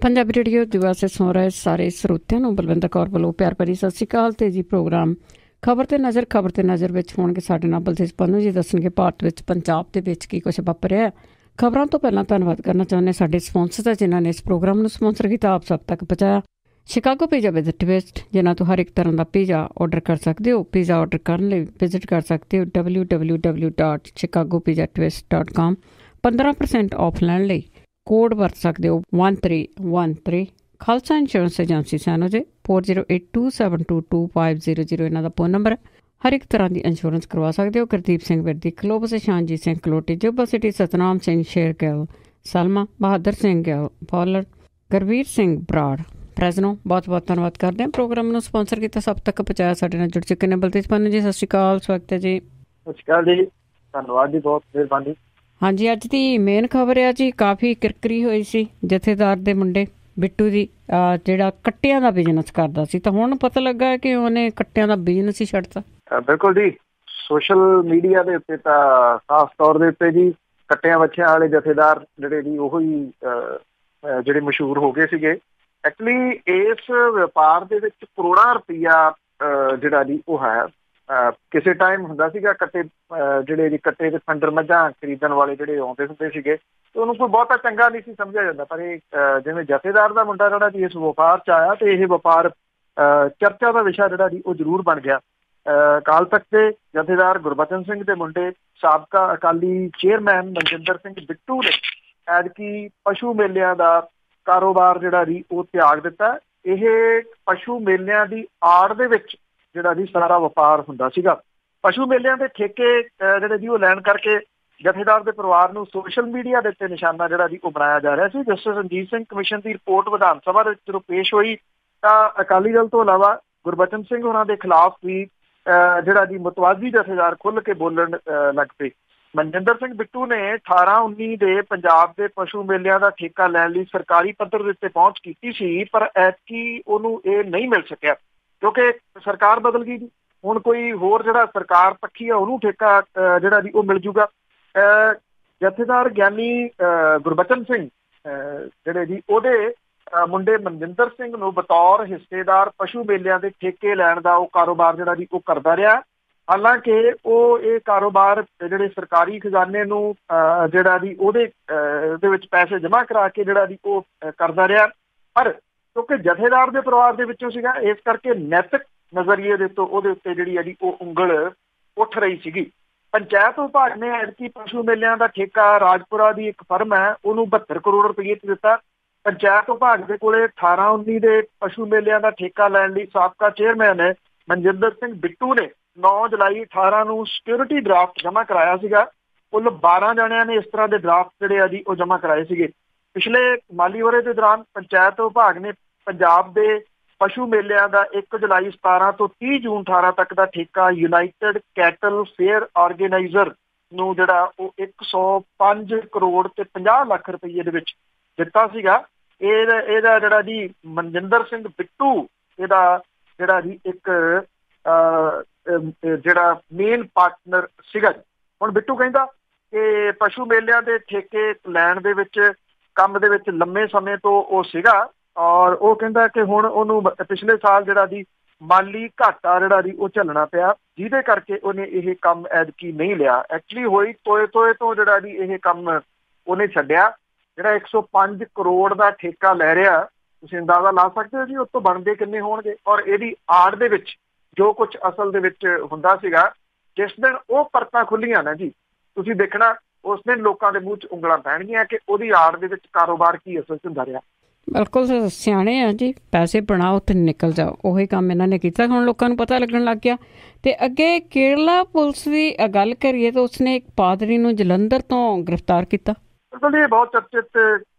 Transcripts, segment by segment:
Punjabi radio दिवस से सुन रहे सारे ਸਰੋਤਿਆਂ ਨੂੰ ਬਲਵਿੰਦਰ ਕੌਰ ਵੱਲੋਂ ਪਿਆਰ ਭਰੀ ਸਤਿ ਸ਼੍ਰੀ ਅਕਾਲ। ਤੇ ਜੀ ਪ੍ਰੋਗਰਾਮ ਖਬਰ ਤੇ ਨਜ਼ਰ ਵਿੱਚ ਹੋਣਗੇ ਸਾਡੇ ਨਾਲ ਬਲਤੇਜ ਪੰਨੂ ਜੀ ਦੱਸਣਗੇ ਭਾਰਤ ਵਿੱਚ ਪੰਜਾਬ ਦੇ ਵਿੱਚ ਕੀ ਕੁਛ ਵਾਪਰਿਆ। ਖਬਰਾਂ ਤੋਂ ਪਹਿਲਾਂ ਧੰਨਵਾਦ ਕਰਨਾ ਚਾਹੁੰਦੇ ਸਾਡੇ ਸਪਾਂਸਰ ਜਿਨ੍ਹਾਂ ਨੇ ਇਸ ਪ੍ਰੋਗਰਾਮ ਨੂੰ ਸਪਾਂਸਰ ਕੀਤਾ, ਆਪ ਸਭ ਤੱਕ ਪਹੁੰਚਾਇਆ। ਸ਼ਿਕਾਗੋ ਪੀਜ਼ਾ ਵਿਦ ਟਵਿਸਟ, ਜਿਨ੍ਹਾਂ ਤੋਂ ਹਰ ਇੱਕ ਤਰ੍ਹਾਂ ਦਾ ਪੀਜ਼ਾ ਆਰਡਰ ਕਰ ਸਕਦੇ ਹੋ। ਪੀਜ਼ਾ ਆਰਡਰ ਕਰਨ ਲਈ ਵਿਜ਼ਿਟ ਕਰ ਸਕਦੇ ਹੋ www.chicagopizzatwist.com। 15% ਆਫ ਲੈਣ ਲਈ ਕੋਡ ਵਰਤ ਸਕਦੇ ਹੋ 1313। ਖਾਲਸਾ ਇੰਸ਼ੋਰੈਂਸ ਏਜੰਸੀ ਸਾਨੂੰ ਜੇ 4082722500 ਇਹਨਾਂ ਦਾ ਫੋਨ ਨੰਬਰ। ਹਰ ਇੱਕ ਤਰ੍ਹਾਂ ਦੀ ਇੰਸ਼ੋਰੈਂਸ ਕਰਵਾ ਸਕਦੇ ਹੋ। ਗੁਰਦੀਪ ਸਿੰਘ ਵਿਰਦੀ, ਕਲੋਬਸ ਸ਼ਾਨਜੀਤ ਸਿੰਘ ਕਲੋਟੀ, ਜੁਬਾ ਸਿਟੀ, ਸਤਨਾਮ ਸਿੰਘ ਸ਼ੇਰ ਗਿੱਲ, ਸਲਮਾ ਬਹਾਦਰ ਸਿੰਘ ਗਿੱਲ, ਫੌਲਰ, ਗੁਰਵੀਰ ਸਿੰਘ ਬਰਾੜ, ਪ੍ਰੈਜ਼ਨੋ, ਬਹੁਤ ਬਹੁਤ ਧੰਨਵਾਦ ਕਰਦੇ ਹਾਂ। ਪ੍ਰੋਗਰਾਮ ਨੂੰ ਸਪਾਂਸਰ ਕੀਤਾ, ਸਭ ਤੱਕ ਪਹੁੰਚਾਇਆ। ਸਾਡੇ ਨਾਲ ਜੁੜ ਚੁੱਕੇ ਨੇ ਬਲਤੇਜ ਪੰਨੂ ਜੀ, ਸਤਿ ਸ਼੍ਰੀ ਅਕਾਲ, ਸਵਾਗਤ ਹੈ ਜੀ। ਸਤਿ ਸ਼੍ਰੀ ਅਕਾਲ ਜੀ, ਧੰਨਵਾਦ ਜੀ, ਬਹੁਤ ਮਿਹਰਬਾਨੀ। ਹਾਂਜੀ, ਅੱਜ ਦੀ ਮੇਨ ਖਬਰ ਆ ਜੀ, ਕਾਫੀ ਕਿਰਕਰੀ ਹੋਈ ਸੀ ਜਥੇਦਾਰ ਦੇ ਮੁੰਡੇ ਬਿੱਟੂ ਦੀ, ਜਿਹੜਾ ਕੱਟਿਆਂ ਦਾ ਬਿਜ਼ਨਸ ਕਰਦਾ ਸੀ, ਤਾਂ ਹੁਣ ਪਤਾ ਲੱਗਾ ਕਿ ਉਹਨੇ ਕੱਟਿਆਂ ਦਾ ਬਿਜ਼ਨਸ ਹੀ ਛੱਡਤਾ। ਬਿਲਕੁਲ ਜੀ, ਸੋਸ਼ਲ ਮੀਡੀਆ ਦੇ ਉੱਤੇ ਤਾਂ ਖਾਸ ਤੌਰ ਦੇ ਉੱਤੇ ਜੀ ਕੱਟਿਆਂ ਬੱਚਿਆਂ ਵਾਲੇ ਜਥੇਦਾਰ ਜਿਹੜੇ ਜੀ ਉਹ ਹੀ ਜਿਹੜੇ ਮਸ਼ਹੂਰ ਹੋ ਗਏ ਸੀਗੇ। ਐਕਚੁਅਲੀ ਇਸ ਵਪਾਰ ਦੇ ਵਿੱਚ ਕਰੋੜਾਂ ਰੁਪਈਆ ਜਿਹੜਾ ਜੀ ਉਹ ਹੈ। ਕਿਸੇ ਟਾਈਮ ਹੁੰਦਾ ਸੀਗਾ ਕੱਟੇ ਜਿਹੜੇ ਜੀ ਕੱਟੇ ਦੇ ਫੰਡਰ ਮੱਝਾਂ ਖਰੀਦਣ ਵਾਲੇ ਜਿਹੜੇ ਆਉਂਦੇ ਹੁੰਦੇ ਸੀਗੇ, ਤੇ ਉਹਨੂੰ ਕੋਈ ਬਹੁਤਾ ਚੰਗਾ ਨਹੀਂ ਸੀ ਸਮਝਿਆ ਜਾਂਦਾ। ਪਰ ਇਹ ਜਿਵੇਂ ਜਥੇਦਾਰ ਦਾ ਮੁੰਡਾ ਜਿਹੜਾ ਜੀ ਇਸ ਵਪਾਰ 'ਚ ਆਇਆ, ਤੇ ਇਹ ਵਪਾਰ ਚਰਚਾ ਦਾ ਵਿਸ਼ਾ ਜਿਹੜਾ ਜੀ ਉਹ ਜ਼ਰੂਰ ਬਣ ਗਿਆ। ਅਕਾਲ ਤਖ਼ਤ ਦੇ ਜਥੇਦਾਰ ਗੁਰਬਚਨ ਸਿੰਘ ਦੇ ਮੁੰਡੇ ਸਾਬਕਾ ਅਕਾਲੀ ਚੇਅਰਮੈਨ ਮਨਜਿੰਦਰ ਸਿੰਘ ਬਿੱਟੂ ਨੇ ਐਤਕੀ ਪਸ਼ੂ ਮੇਲਿਆਂ ਦਾ ਕਾਰੋਬਾਰ ਜਿਹੜਾ ਜੀ ਉਹ ਤਿਆਗ ਦਿੱਤਾ। ਇਹ ਪਸ਼ੂ ਮੇਲਿਆਂ ਦੀ ਆੜ ਦੇ ਵਿੱਚ ਜਿਹੜਾ ਜੀ ਸਾਰਾ ਵਪਾਰ ਹੁੰਦਾ ਸੀਗਾ। ਪਸ਼ੂ ਮੇਲਿਆਂ ਦੇ ਠੇਕੇ ਜਿਹੜੇ ਜੀ ਉਹ ਲੈਣ ਕਰਕੇ ਜਥੇਦਾਰ ਦੇ ਪਰਿਵਾਰ ਨੂੰ ਸੋਸ਼ਲ ਮੀਡੀਆ ਦੇ ਉੱਤੇ ਨਿਸ਼ਾਨਾ ਜਿਹੜਾ ਜੀ ਉਹ ਬਣਾਇਆ ਜਾ ਰਿਹਾ ਸੀ। ਜਸਟਿਸ ਰਣਜੀਤ ਸਿੰਘ ਕਮਿਸ਼ਨ ਦੀ ਰਿਪੋਰਟ ਵਿਧਾਨ ਸਭਾ ਦੇ ਵਿੱਚ ਜਦੋਂ ਪੇਸ਼ ਹੋਈ, ਤਾਂ ਅਕਾਲੀ ਦਲ ਤੋਂ ਇਲਾਵਾ ਗੁਰਬਚਨ ਸਿੰਘ ਉਹਨਾਂ ਦੇ ਖਿਲਾਫ ਵੀ ਜਿਹੜਾ ਜੀ ਮੁਤਵਾਜ਼ੀ ਜਥੇਦਾਰ ਖੁੱਲ੍ਹ ਕੇ ਬੋਲਣ ਲੱਗ ਪਏ। ਮਨਜਿੰਦਰ ਸਿੰਘ ਬਿੱਟੂ ਨੇ 18-19 ਦੇ ਪੰਜਾਬ ਦੇ ਪਸ਼ੂ ਮੇਲਿਆਂ ਦਾ ਠੇਕਾ ਲੈਣ ਲਈ ਸਰਕਾਰੀ ਪੱਧਰ ਦੇ ਉੱਤੇ ਪਹੁੰਚ ਕੀਤੀ ਸੀ, ਪਰ ਐਤਕੀ ਉਹਨੂੰ ਇਹ ਨਹੀਂ ਮਿਲ ਸਕਿਆ ਕਿਉਂਕਿ ਸਰਕਾਰ ਬਦਲ ਗਈ ਜੀ। ਹੁਣ ਕੋਈ ਹੋਰ ਜਿਹੜਾ ਸਰਕਾਰ ਪੱਖੀ ਆ ਉਹਨੂੰ ਠੇਕਾ ਜਿਹੜਾ ਜੀ ਉਹ ਮਿਲ ਜੂਗਾ। ਜਥੇਦਾਰ ਗਿਆਨੀ ਗੁਰਬਚਨ ਸਿੰਘ ਜਿਹੜੇ ਜੀ ਉਹਦੇ ਮੁੰਡੇ ਮਨਜਿੰਦਰ ਸਿੰਘ ਨੂੰ ਬਤੌਰ ਹਿੱਸੇਦਾਰ ਪਸ਼ੂ ਮੇਲਿਆਂ ਦੇ ਠੇਕੇ ਲੈਣ ਦਾ ਉਹ ਕਾਰੋਬਾਰ ਜਿਹੜਾ ਜੀ ਉਹ ਕਰਦਾ ਰਿਹਾ। ਹਾਲਾਂਕਿ ਉਹ ਇਹ ਕਾਰੋਬਾਰ ਜਿਹੜੇ ਸਰਕਾਰੀ ਖਜ਼ਾਨੇ ਨੂੰ ਜਿਹੜਾ ਜੀ ਉਹਦੇ ਵਿੱਚ ਪੈਸੇ ਜਮ੍ਹਾਂ ਕਰਾ ਕੇ ਜਿਹੜਾ ਜੀ ਉਹ ਕਰਦਾ ਰਿਹਾ, ਪਰ ਕਿਉਂਕਿ ਜਥੇਦਾਰ ਦੇ ਪਰਿਵਾਰ ਦੇ ਵਿੱਚੋਂ ਸੀਗਾ, ਇਸ ਕਰਕੇ ਨੈਤਿਕ ਨਜ਼ਰੀਏ ਦੇ ਤੋਂ ਉਹਦੇ ਉੱਤੇ ਜਿਹੜੀ ਹੈ ਜੀ ਉਹ ਉਂਗਲ ਉੱਠ ਰਹੀ ਸੀਗੀ। ਪੰਚਾਇਤ ਵਿਭਾਗ ਨੇ ਐਤਕੀ ਪਸ਼ੂ ਮੇਲਿਆਂ ਦਾ ਠੇਕਾ ਰਾਜਪੁਰਾ ਦੀ ਇੱਕ ਫਰਮ ਹੈ ਉਹਨੂੰ 72 ਕਰੋੜ ਰੁਪਏ 'ਚ ਦਿੱਤਾ। ਪੰਚਾਇਤ ਵਿਭਾਗ ਦੇ ਕੋਲੇ 18-19 ਦੇ ਪਸ਼ੂ ਮੇਲਿਆਂ ਦਾ ਠੇਕਾ ਲੈਣ ਲਈ ਸਾਬਕਾ ਚੇਅਰਮੈਨ ਮਨਜਿੰਦਰ ਸਿੰਘ ਬਿੱਟੂ ਨੇ 9 ਜੁਲਾਈ 18 ਨੂੰ ਸਿਕਿਉਰਿਟੀ ਡਰਾਫਟ ਜਮ੍ਹਾਂ ਕਰਾਇਆ ਸੀਗਾ। ਕੁੱਲ 12 ਜਣਿਆਂ ਨੇ ਇਸ ਤਰ੍ਹਾਂ ਦੇ ਡਰਾਫਟ ਜਿਹੜੇ ਆ ਜੀ ਉਹ ਜਮ੍ਹਾਂ ਕਰਾਏ ਸੀਗੇ। ਪਿਛਲੇ ਮਾਲੀ ਵਰ੍ਹੇ ਦੇ ਦੌਰਾਨ ਪੰਚਾਇਤ ਵਿਭਾਗ ਨੇ ਪੰਜਾਬ ਦੇ ਪਸ਼ੂ ਮੇਲਿਆਂ ਦਾ 1 ਜੁਲਾਈ 17 ਤੋਂ 30 ਜੂਨ 18 ਤੱਕ ਦਾ ਠੇਕਾ ਯੂਨਾਈਟਿਡ ਕੈਟਲ ਫੇਅਰ ਆਰਗੇਨਾਈਜ਼ਰ ਨੂੰ ਜਿਹੜਾ ਉਹ 105 ਕਰੋੜ ਤੇ 50 ਲੱਖ ਰੁਪਏ ਦੇ ਵਿੱਚ ਦਿੱਤਾ ਸੀਗਾ। ਇਹਦਾ ਜਿਹੜਾ ਜੀ ਮਨਜਿੰਦਰ ਸਿੰਘ ਬਿੱਟੂ ਇਹਦਾ ਜਿਹੜਾ ਜੀ ਇੱਕ ਜਿਹੜਾ ਮੇਨ ਪਾਰਟਨਰ ਸੀਗਾ। ਹੁਣ ਬਿੱਟੂ ਕਹਿੰਦਾ ਕਿ ਪਸ਼ੂ ਮੇਲਿਆਂ ਦੇ ਠੇਕੇ ਲੈਣ ਦੇ ਵਿੱਚ ਕੰਮ ਦੇ ਵਿੱਚ ਲੰਮੇ ਸਮੇਂ ਤੋਂ ਉਹ ਸੀਗਾ, ਔਰ ਉਹ ਕਹਿੰਦਾ ਕਿ ਹੁਣ ਉਹਨੂੰ ਪਿਛਲੇ ਸਾਲ ਜਿਹੜਾ ਜੀ ਮਾਲੀ ਘਾਟਾ ਜਿਹੜਾ ਜੀ ਉਹ ਝੱਲਣਾ ਪਿਆ, ਜਿਹਦੇ ਕਰਕੇ ਉਹਨੇ ਇਹ ਕੰਮ ਐਤਕੀ ਨਹੀਂ ਲਿਆ। ਐਕਚੁਅਲੀ ਹੋਈ ਤੋਏ ਤੋਂ ਜਿਹੜਾ ਜੀ ਇਹ ਕੰਮ ਉਹਨੇ ਛੱਡਿਆ। ਜਿਹੜਾ 105 ਕਰੋੜ ਦਾ ਠੇਕਾ ਲੈ ਰਿਹਾ, ਤੁਸੀਂ ਅੰਦਾਜ਼ਾ ਲਾ ਸਕਦੇ ਹੋ ਜੀ ਉਸ ਤੋਂ ਬਣਦੇ ਕਿੰਨੇ ਹੋਣਗੇ। ਔਰ ਇਹਦੀ ਆੜ ਦੇ ਵਿੱਚ ਜੋ ਕੁਛ ਅਸਲ ਦੇ ਵਿੱਚ ਹੁੰਦਾ ਸੀਗਾ, ਜਿਸ ਦਿਨ ਉਹ ਪਰਤਾਂ ਖੁੱਲੀਆਂ ਨਾ ਜੀ, ਤੁਸੀਂ ਦੇਖਣਾ ਉਸ ਦਿਨ ਲੋਕਾਂ ਦੇ ਮੂੰਹ 'ਚ ਉਂਗਲਾਂ ਪੈਣਗੀਆਂ ਕਿ ਉਹਦੀ ਆੜ ਦੇ ਵਿੱਚ ਕਾਰੋਬਾਰ ਕੀ ਅਸਲ 'ਚ ਹੁੰਦਾ ਰਿਹਾ। ਬਿਲਕੁਲ ਸਿਆਣੇ ਆ ਜੀ, ਪੈਸੇ ਬਣਾਓ ਤੇ ਨਿਕਲ ਜਾਓ, ਉਹੀ ਕੰਮ ਇਹਨਾਂ ਨੇ ਕੀਤਾ। ਹੁਣ ਲੋਕਾਂ ਨੂੰ ਪਤਾ ਲੱਗਣ ਲੱਗ ਗਿਆ। ਤੇ ਅੱਗੇ ਕੇਰਲਾ ਪੁਲਿਸ ਦੀ ਗੱਲ ਕਰੀਏ ਤਾਂ ਉਸਨੇ ਇੱਕ ਪਾਦਰੀ ਨੂੰ ਜਲੰਧਰ ਤੋਂ ਗ੍ਰਿਫਤਾਰ ਕੀਤਾ। ਬਿਲਕੁਲ, ਇਹ ਬਹੁਤ ਚਰਚਿਤ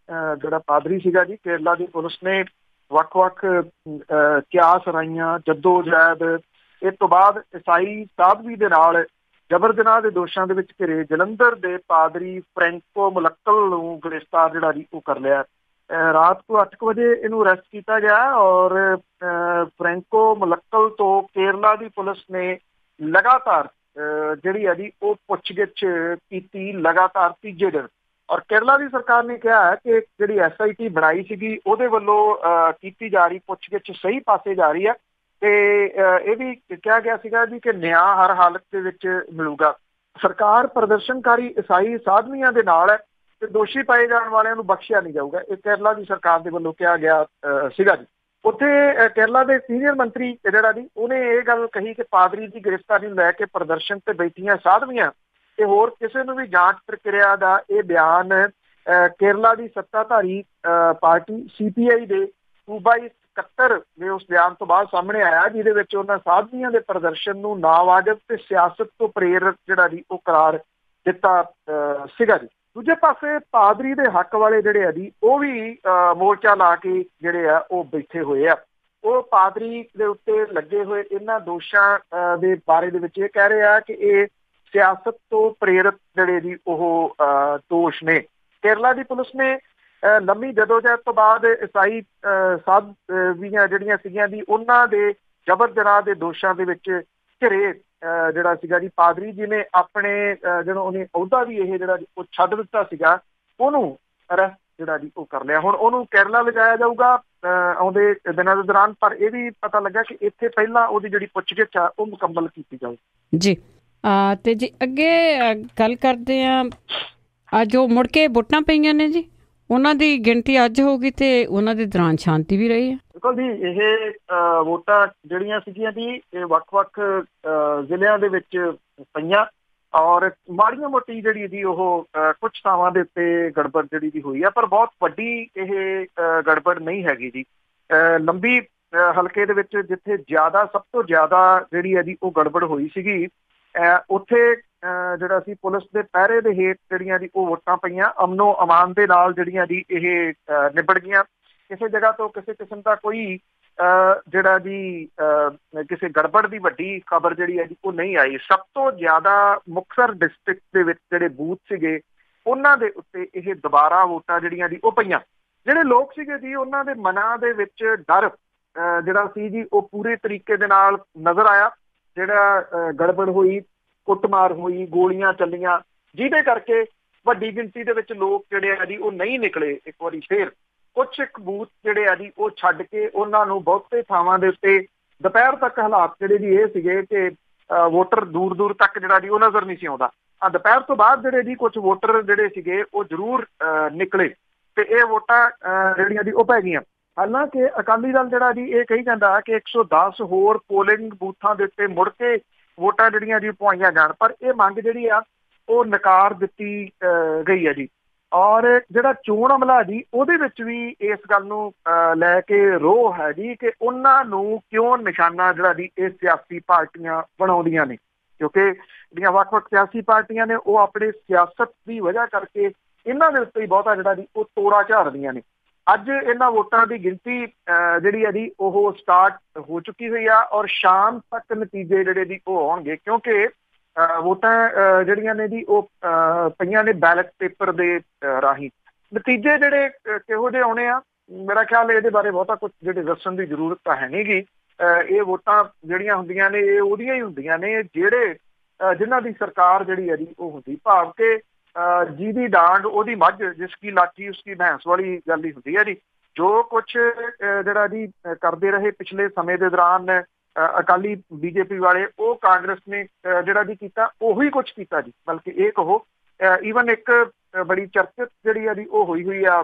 ਜਿਹੜਾ ਪਾਦਰੀ ਸੀਗਾ ਜੀ। ਕੇਰਲਾ ਦੀ ਪੁਲਿਸ ਨੇ ਵੱਖ-ਵੱਖ ਕਿਆਸ ਰਾਈਆਂ, ਜੱਦੋ-ਜਹਿਦ, ਇਸ ਤੋਂ ਬਾਅਦ ਈਸਾਈ ਸਾਧਵੀ ਦੇ ਨਾਲ ਜਬਰ ਜਨਾਹ ਦੇ ਦੋਸ਼ਾਂ ਦੇ ਵਿੱਚ ਘਿਰੇ ਜਲੰਧਰ ਦੇ ਪਾਦਰੀ ਫਰੈਂਕੋ ਮੁਲੱਕਲ ਨੂੰ ਗ੍ਰਿਫਤਾਰ ਜਿਹੜਾ ਜੀ ਉਹ ਕਰ ਲਿਆ। ਰਾਤ ਨੂੰ 8 ਵਜੇ ਇਹਨੂੰ ਅਰੈਸਟ ਕੀਤਾ ਗਿਆ, ਔਰ ਫਰੈਂਕੋ ਮੁਲੱਕਲ ਤੋਂ ਕੇਰਲਾ ਦੀ ਪੁਲਿਸ ਨੇ ਲਗਾਤਾਰ ਜਿਹੜੀ ਹੈ ਜੀ ਉਹ ਪੁੱਛਗਿੱਛ ਕੀਤੀ ਲਗਾਤਾਰ ਤੀਜੇ ਦਿਨ। ਔਰ ਕੇਰਲਾ ਦੀ ਸਰਕਾਰ ਨੇ ਕਿਹਾ ਹੈ ਕਿ ਜਿਹੜੀ SIT ਬਣਾਈ ਸੀਗੀ ਉਹਦੇ ਵੱਲੋਂ ਕੀਤੀ ਜਾ ਰਹੀ ਪੁੱਛਗਿੱਛ ਸਹੀ ਪਾਸੇ ਜਾ ਰਹੀ ਹੈ ਤੇ ਇਹ ਵੀ ਕਿਹਾ ਗਿਆ ਸੀਗਾ ਜੀ ਕਿ ਨਿਆਂ ਹਰ ਹਾਲਤ ਦੇ ਵਿੱਚ ਮਿਲੂਗਾ। ਸਰਕਾਰ ਪ੍ਰਦਰਸ਼ਨਕਾਰੀ ਈਸਾਈ ਸਾਧਵੀਆਂ ਦੇ ਨਾਲ ਹੈ ਤੇ ਦੋਸ਼ੀ ਪਾਏ ਜਾਣ ਵਾਲਿਆਂ ਨੂੰ ਬਖਸ਼ਿਆ ਨਹੀਂ ਜਾਊਗਾ, ਇਹ ਕੇਰਲਾ ਦੀ ਸਰਕਾਰ ਦੇ ਵੱਲੋਂ ਕਿਹਾ ਗਿਆ ਸੀਗਾ ਜੀ। ਉੱਥੇ ਕੇਰਲਾ ਦੇ ਸੀਨੀਅਰ ਮੰਤਰੀ ਜਿਹੜਾ ਜੀ ਉਹਨੇ ਇਹ ਗੱਲ ਕਹੀ ਕਿ ਪਾਦਰੀ ਦੀ ਗ੍ਰਿਫਤਾਰੀ ਨੂੰ ਲੈ ਕੇ ਪ੍ਰਦਰਸ਼ਨ ਤੇ ਬੈਠੀਆਂ ਸਾਧਵੀਆਂ ਤੇ ਹੋਰ ਕਿਸੇ ਨੂੰ ਵੀ ਜਾਂਚ ਪ੍ਰਕਿਰਿਆ ਦਾ ਇਹ ਬਿਆਨ ਕੇਰਲਾ ਦੀ ਸੱਤਾਧਾਰੀ ਪਾਰਟੀ CPI ਦੇ ਸੂਬਾਈ ਸਕੱਤਰ ਦੇ ਉਸ ਬਿਆਨ ਤੋਂ ਬਾਅਦ ਸਾਹਮਣੇ ਆਇਆ, ਜਿਹਦੇ ਵਿੱਚ ਉਹਨਾਂ ਸਾਧਵੀਆਂ ਦੇ ਪ੍ਰਦਰਸ਼ਨ ਨੂੰ ਨਾਵਾਜਬ ਤੇ ਸਿਆਸਤ ਤੋਂ ਪ੍ਰੇਰਿਤ ਜਿਹੜਾ ਜੀ ਉਹ ਕਰਾਰ ਦਿੱਤਾ ਸੀਗਾ ਜੀ। ਦੂਜੇ ਪਾਸੇ ਪਾਦਰੀ ਦੇ ਹੱਕ ਵਾਲੇ ਜਿਹੜੇ ਆ ਜੀ ਉਹ ਵੀ ਮੋਰਚਾ ਲਾ ਕੇ ਜਿਹੜੇ ਆ ਉਹ ਬੈਠੇ ਹੋਏ ਆ। ਉਹ ਪਾਦਰੀ ਦੇ ਉੱਤੇ ਲੱਗੇ ਹੋਏ ਇਹਨਾਂ ਦੋਸ਼ਾਂ ਦੇ ਬਾਰੇ ਦੇ ਵਿੱਚ ਇਹ ਕਹਿ ਰਹੇ ਆ ਕਿ ਇਹ ਸਿਆਸਤ ਤੋਂ ਪ੍ਰੇਰਿਤ ਜਿਹੜੇ ਜੀ ਉਹ ਦੋਸ਼ ਨੇ। ਕੇਰਲਾ ਦੀ ਪੁਲਿਸ ਨੇ ਲੰਮੀ ਜਦੋਜਹਿਦ ਤੋਂ ਬਾਅਦ ਈਸਾਈ ਸਾਧਵੀਆਂ ਜਿਹੜੀਆਂ ਸੀਗੀਆਂ ਜੀ ਉਹਨਾਂ ਦੇ ਜਬਰ ਜਨਾਹ ਦੇ ਦੋਸ਼ਾਂ ਦੇ ਵਿੱਚ ਘਿਰੇ ਜਿਹੜਾ ਸੀਗਾ ਜੀ ਪਾਦਰੀ ਜੀ ਨੇ ਆਪਣੇ ਜਿਹੜਾ ਉਹਨੇ ਅਹੁਦਾ ਵੀ ਇਹ ਜਿਹੜਾ ਉਹ ਛੱਡ ਦਿੱਤਾ ਸੀਗਾ, ਉਹਨੂੰ ਅਰੈਸਟ ਜਿਹੜਾ ਜੀ ਉਹ ਕਰ ਲਿਆ। ਹੁਣ ਉਹਨੂੰ ਕੇਰਲਾ ਲਿਜਾਇਆ ਜਾਊਗਾ ਆਉਂਦੇ ਦਿਨਾਂ ਦੇ ਦੌਰਾਨ, ਪਰ ਇਹ ਵੀ ਪਤਾ ਲੱਗਾ ਕਿ ਇੱਥੇ ਪਹਿਲਾਂ ਉਹਦੀ ਜਿਹੜੀ ਪੁੱਛਗਿੱਛ ਆ ਉਹ ਮੁਕੰਮਲ ਕੀਤੀ ਜਾਊ ਜੀ। ਤੇ ਜੀ ਅੱਗੇ ਗੱਲ ਕਰਦੇ ਹਾਂ, ਅੱਜ ਉਹ ਮੁੜ ਕੇ ਵੋਟਾਂ ਪਈਆਂ ਨੇ ਜੀ, ਉਹਨਾਂ ਦੀ ਗਿਣਤੀ ਅੱਜ ਹੋਊਗੀ ਤੇ ਉਹਨਾਂ ਦੇ ਦੌਰਾਨ ਸ਼ਾਂਤੀ ਵੀ ਰਹੀ ਹੈ। ਬਿਲਕੁਲ ਜੀ, ਇਹ ਵੋਟਾਂ ਜਿਹੜੀਆਂ ਸੀਗੀਆਂ ਜੀ ਇਹ ਵੱਖ-ਵੱਖ ਜ਼ਿਲ੍ਹਿਆਂ ਦੇ ਵਿੱਚ ਪਈਆਂ ਔਰ ਮਾੜੀਆਂ ਮੋਟੀ ਜਿਹੜੀ ਜੀ ਉਹ ਕੁਝ ਥਾਵਾਂ ਦੇ ਉੱਤੇ ਗੜਬੜ ਜਿਹੜੀ ਦੀ ਹੋਈ ਆ, ਪਰ ਬਹੁਤ ਵੱਡੀ ਇਹ ਗੜਬੜ ਨਹੀਂ ਹੈਗੀ ਜੀ। ਲੰਬੀ ਹਲਕੇ ਦੇ ਵਿੱਚ ਜਿੱਥੇ ਸਭ ਤੋਂ ਜ਼ਿਆਦਾ ਜਿਹੜੀ ਹੈ ਜੀ ਉਹ ਗੜਬੜ ਹੋਈ ਸੀਗੀ, ਉੱਥੇ ਜਿਹੜਾ ਸੀ ਪੁਲਿਸ ਦੇ ਪਹਿਰੇ ਦੇ ਹੇਠ ਜਿਹੜੀਆਂ ਜੀ ਉਹ ਵੋਟਾਂ ਪਈਆਂ ਅਮਨੋ ਅਮਾਨ ਦੇ ਨਾਲ ਜਿਹੜੀਆਂ ਜੀ ਇਹ ਨਿਬੜ ਗਈਆਂ। ਕਿਸੇ ਜਗ੍ਹਾ ਤੋਂ ਕਿਸੇ ਕਿਸਮ ਦਾ ਕੋਈ ਜਿਹੜਾ ਜੀ ਕਿਸੇ ਗੜਬੜ ਦੀ ਵੱਡੀ ਖਬਰ ਜਿਹੜੀ ਹੈ ਜੀ ਉਹ ਨਹੀਂ ਆਈ। ਸਭ ਤੋਂ ਜ਼ਿਆਦਾ ਮੁਕਤਸਰ ਡਿਸਟ੍ਰਿਕਟ ਦੇ ਵਿੱਚ ਜਿਹੜੇ ਬੂਥ ਸੀਗੇ ਉਹਨਾਂ ਦੇ ਉੱਤੇ ਇਹ ਦੁਬਾਰਾ ਵੋਟਾਂ ਜਿਹੜੀਆਂ ਜੀ ਉਹ ਪਈਆਂ। ਜਿਹੜੇ ਲੋਕ ਸੀਗੇ ਜੀ ਉਹਨਾਂ ਦੇ ਮਨਾਂ ਦੇ ਵਿੱਚ ਡਰ ਜਿਹੜਾ ਸੀ ਜੀ ਉਹ ਪੂਰੇ ਤਰੀਕੇ ਦੇ ਨਾਲ ਨਜ਼ਰ ਆਇਆ। ਜਿਹੜਾ ਗੜਬੜ ਹੋਈ, ਕੁੱਟਮਾਰ ਹੋਈ, ਗੋਲੀਆਂ ਚੱਲੀਆਂ, ਜਿਹਦੇ ਕਰਕੇ ਵੱਡੀ ਗਿਣਤੀ ਦੇ ਵਿੱਚ ਲੋਕ ਜਿਹੜੇ ਆ ਜੀ ਉਹ ਨਹੀਂ ਨਿਕਲੇ। ਇੱਕ ਵਾਰੀ ਫੇਰ ਕੁਛ ਇੱਕ ਬੂਥ ਜਿਹੜੇ ਆ ਜੀ ਉਹ ਛੱਡ ਕੇ ਉਹਨਾਂ ਨੂੰ ਬਹੁਤੇ ਥਾਵਾਂ ਦੇ ਉੱਤੇ ਦੁਪਹਿਰ ਤੱਕ ਹਾਲਾਤ ਜਿਹੜੇ ਜੀ ਇਹ ਸੀਗੇ ਕਿ ਵੋਟਰ ਦੂਰ ਦੂਰ ਤੱਕ ਜਿਹੜਾ ਜੀ ਉਹ ਨਜ਼ਰ ਨਹੀਂ ਸੀ ਆਉਂਦਾ। ਦੁਪਹਿਰ ਤੋਂ ਬਾਅਦ ਜਿਹੜੇ ਜੀ ਕੁਛ ਵੋਟਰ ਜਿਹੜੇ ਸੀਗੇ ਉਹ ਜ਼ਰੂਰ ਨਿਕਲੇ ਤੇ ਇਹ ਵੋਟਾਂ ਜਿਹੜੀਆਂ ਜੀ ਉਹ ਪੈ ਗਈਆਂ। ਹਾਲਾਂਕਿ ਅਕਾਲੀ ਦਲ ਜਿਹੜਾ ਜੀ ਇਹ ਕਹੀ ਜਾਂਦਾ ਕਿ 110 ਹੋਰ ਪੋਲਿੰਗ ਬੂਥਾਂ ਦੇ ਉੱਤੇ ਮੁੜ ਕੇ ਵੋਟਾਂ ਜਿਹੜੀਆਂ ਜੀ ਪਵਾਈਆਂ ਜਾਣ, ਪਰ ਇਹ ਮੰਗ ਜਿਹੜੀ ਆ ਉਹ ਨਕਾਰ ਦਿੱਤੀ ਗਈ ਹੈ ਜੀ। ਔਰ ਜਿਹੜਾ ਚੋਣ ਅਮਲਾ ਜੀ ਉਹਦੇ ਵਿੱਚ ਵੀ ਇਸ ਗੱਲ ਨੂੰ ਲੈ ਕੇ ਰੋਹ ਹੈ ਜੀ ਕਿ ਉਹਨਾਂ ਨੂੰ ਕਿਉਂ ਨਿਸ਼ਾਨਾ ਜਿਹੜਾ ਜੀ ਇਹ ਸਿਆਸੀ ਪਾਰਟੀਆਂ ਬਣਾਉਂਦੀਆਂ ਨੇ, ਕਿਉਂਕਿ ਜਿਹੜੀਆਂ ਵੱਖ-ਵੱਖ ਸਿਆਸੀ ਪਾਰਟੀਆਂ ਨੇ ਉਹ ਆਪਣੇ ਸਿਆਸਤ ਦੀ ਵਜ੍ਹਾ ਕਰਕੇ ਇਹਨਾਂ ਦੇ ਉੱਤੇ ਹੀ ਬਹੁਤਾ ਜਿਹੜਾ ਜੀ ਉਹ ਤੋੜਾ ਝਾੜਦੀਆਂ ਨੇ। ਅੱਜ ਇਹਨਾਂ ਵੋਟਾਂ ਦੀ ਗਿਣਤੀ ਜਿਹੜੀ ਹੈ ਜੀ ਉਹ ਸਟਾਰਟ ਹੋ ਚੁੱਕੀ ਹੋਈ ਆ ਔਰ ਸ਼ਾਮ ਤੱਕ ਨਤੀਜੇ ਜਿਹੜੇ ਜੀ ਉਹ ਆਉਣਗੇ, ਕਿਉਂਕਿ ਵੋਟਾਂ ਜਿਹੜੀਆਂ ਨੇ ਜੀ ਉਹ ਪਈਆਂ ਨੇ ਬੈਲਟ ਪੇਪਰ ਦੇ ਰਾਹੀਂ। ਨਤੀਜੇ ਜਿਹੜੇ ਕਿਹੋ ਜਿਹੇ ਆਉਣੇ ਆ, ਮੇਰਾ ਖਿਆਲ ਇਹਦੇ ਬਾਰੇ ਬਹੁਤਾ ਕੁਝ ਜਿਹੜੇ ਦੱਸਣ ਦੀ ਜ਼ਰੂਰਤ ਤਾਂ ਹੈ ਨਹੀਂ ਗੀ। ਇਹ ਵੋਟਾਂ ਜਿਹੜੀਆਂ ਹੁੰਦੀਆਂ ਨੇ ਇਹ ਉਹਦੀਆਂ ਹੀ ਹੁੰਦੀਆਂ ਨੇ ਜਿਹੜੇ ਜਿਨ੍ਹਾਂ ਦੀ ਸਰਕਾਰ ਜਿਹੜੀ ਹੈ ਜੀ ਉਹ ਹੁੰਦੀ, ਭਾਵ ਕਿ ਜਿਹਦੀ ਡਾਂਗ ਉਹਦੀ ਮੱਝ, ਜਿਸकी ਲਾਠੀ ਉਸकी ਭੈਂਸ ਵਾਲੀ ਗੱਲ ਹੀ ਹੁੰਦੀ ਹੈ ਜੀ। ਜੋ ਕੁਛ ਜਿਹੜਾ ਜੀ ਕਰਦੇ ਰਹੇ ਪਿਛਲੇ ਸਮੇਂ ਦੇ ਦੌਰਾਨ ਅਕਾਲੀ BJP ਵਾਲੇ, ਉਹ ਕਾਂਗਰਸ ਨੇ ਜਿਹੜਾ ਜੀ ਕੀਤਾ ਉਹੀ ਕੁਛ ਕੀਤਾ ਜੀ। ਬਲਕਿ ਇਹ ਕਹੋ ਈਵਨ ਇੱਕ ਬੜੀ ਚਰਚਿਤ ਜਿਹੜੀ ਆ ਜੀ ਉਹ ਹੋਈ ਆ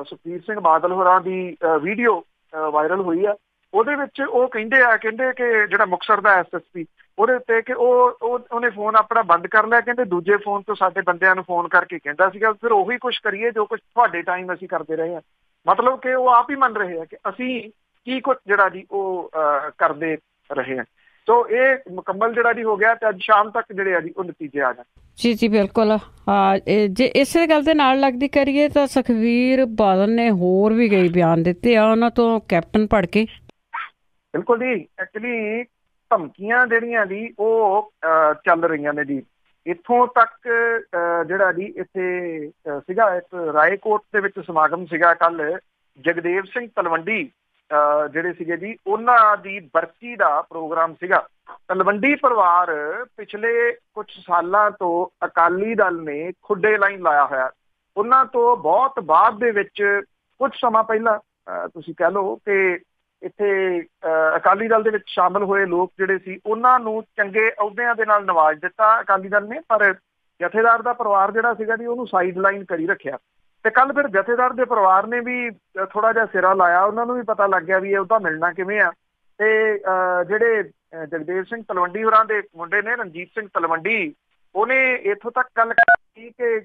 ਸੁਖਬੀਰ ਸਿੰਘ ਬਾਦਲ ਹੋਰਾਂ ਦੀ ਵੀਡੀਓ ਵਾਇਰਲ ਹੋਈ ਆ। ਉਹਦੇ ਵਿੱਚ ਉਹ ਕਹਿੰਦੇ ਕਿ ਜਿਹੜਾ ਮੁਕਤਸਰ ਦਾ SSP ਉਹਦੇ ਉੱਤੇ ਕਿ ਉਹਨੇ ਫੋਨ ਆਪਣਾ ਬੰਦ ਕਰ ਲਿਆ, ਕਹਿੰਦੇ ਦੂਜੇ ਫੋਨ ਤੋਂ ਸਾਡੇ ਬੰਦਿਆਂ ਨੂੰ ਫੋਨ ਕਰਕੇ ਕਹਿੰਦਾ ਸੀਗਾ ਫਿਰ ਉਹੀ ਕੁਛ ਕਰੀਏ ਜੋ ਕੁਛ ਤੁਹਾਡੇ ਟਾਈਮ ਅਸੀਂ ਕਰਦੇ ਰਹੇ ਹਾਂ। ਮਤਲਬ ਕਿ ਉਹ ਆਪ ਹੀ ਮੰਨ ਰਹੇ ਆ ਕਿ ਅਸੀਂ ਕੀ ਕੁਛ ਜਿਹੜਾ ਜੀ ਉਹ ਕਰਦੇ ਰਹੇ ਆ। ਸੋ ਇਹ ਮੁਕੰਮਲ ਜਿਹੜਾ ਜੀ ਹੋ ਗਿਆ ਤੇ ਅੱਜ ਸ਼ਾਮ ਤੱਕ ਜਿਹੜੇ ਆ ਜੀ ਉਹ ਨਤੀਜੇ ਆ ਜਾਣ। ਜੀ ਬਿਲਕੁਲ। ਜੇ ਇਸੇ ਗੱਲ ਦੇ ਨਾਲ ਲੱਗਦੀ ਕਰੀਏ ਤਾਂ ਸੁਖਬੀਰ ਬਾਦਲ ਨੇ ਹੋਰ ਵੀ ਕਈ ਬਿਆਨ ਦਿੱਤੇ ਆ ਉਹਨਾਂ ਤੋਂ ਕੈਪਟਨ ਭੜ ਕੇ। ਬਿਲਕੁਲ ਜੀ, ਐਕਚੁਅਲੀ ਧਮਕੀਆਂ ਜਿਹੜੀਆਂ ਜੀ ਉਹ ਚੱਲ ਰਹੀਆਂ ਨੇ ਜੀ। ਇੱਥੋਂ ਤੱਕ ਜਿਹੜਾ ਜੀ ਇੱਥੇ ਸੀਗਾ ਇੱਕ ਰਾਏਕੋਟ ਦੇ ਵਿੱਚ ਸਮਾਗਮ ਸੀਗਾ ਕੱਲ, ਜਗਦੇਵ ਸਿੰਘ ਤਲਵੰਡੀ ਜਿਹੜੇ ਸੀਗੇ ਜੀ ਉਹਨਾਂ ਦੀ ਬਰਸੀ ਦਾ ਪ੍ਰੋਗਰਾਮ ਸੀਗਾ। ਤਲਵੰਡੀ ਪਰਿਵਾਰ ਪਿਛਲੇ ਕੁਛ ਸਾਲਾਂ ਤੋਂ ਅਕਾਲੀ ਦਲ ਨੇ ਖੁੱਡੇ ਲਾਈਨ ਲਾਇਆ ਹੋਇਆ ਉਹਨਾਂ ਤੋਂ ਬਹੁਤ ਬਾਅਦ ਦੇ ਵਿੱਚ ਕੁਝ ਸਮਾਂ ਪਹਿਲਾਂ ਤੁਸੀਂ ਕਹਿ ਲਓ ਕਿ ਇੱਥੇ ਅਕਾਲੀ ਦਲ ਦੇ ਵਿੱਚ ਸ਼ਾਮਲ ਹੋਏ ਲੋਕ ਜਿਹੜੇ ਸੀ ਉਹਨਾਂ ਨੂੰ ਚੰਗੇ ਅਹੁਦਿਆਂ ਦੇ ਨਾਲ ਨਵਾਜ ਦਿੱਤਾ ਅਕਾਲੀ ਦਲ ਨੇ, ਪਰ ਜਥੇਦਾਰ ਦਾ ਪਰਿਵਾਰ ਜਿਹੜਾ ਸੀਗਾ ਜੀ ਉਹਨੂੰ ਸਾਈਡ ਲਾਈਨ ਕਰੀ ਰੱਖਿਆ। ਤੇ ਕੱਲ ਫਿਰ ਜਥੇਦਾਰ ਦੇ ਪਰਿਵਾਰ ਨੇ ਵੀ ਥੋੜਾ ਜਿਹਾ ਸਿਰਾ ਲਾਇਆ, ਉਹਨਾਂ ਨੂੰ ਵੀ ਪਤਾ ਲੱਗ ਗਿਆ ਵੀ ਇਹ ਉਹਦਾ ਮਿਲਣਾ ਕਿਵੇਂ ਆ। ਤੇ ਜਿਹੜੇ ਜਗਦੇਵ ਸਿੰਘ ਤਲਵੰਡੀ ਹੋਰਾਂ ਦੇ ਮੁੰਡੇ ਨੇ, ਰਣਜੀਤ ਸਿੰਘ ਤਲਵੰਡੀ, ਉਹਨੇ ਇੱਥੋਂ ਤੱਕ ਗੱਲ ਕੀਤੀ ਕਿ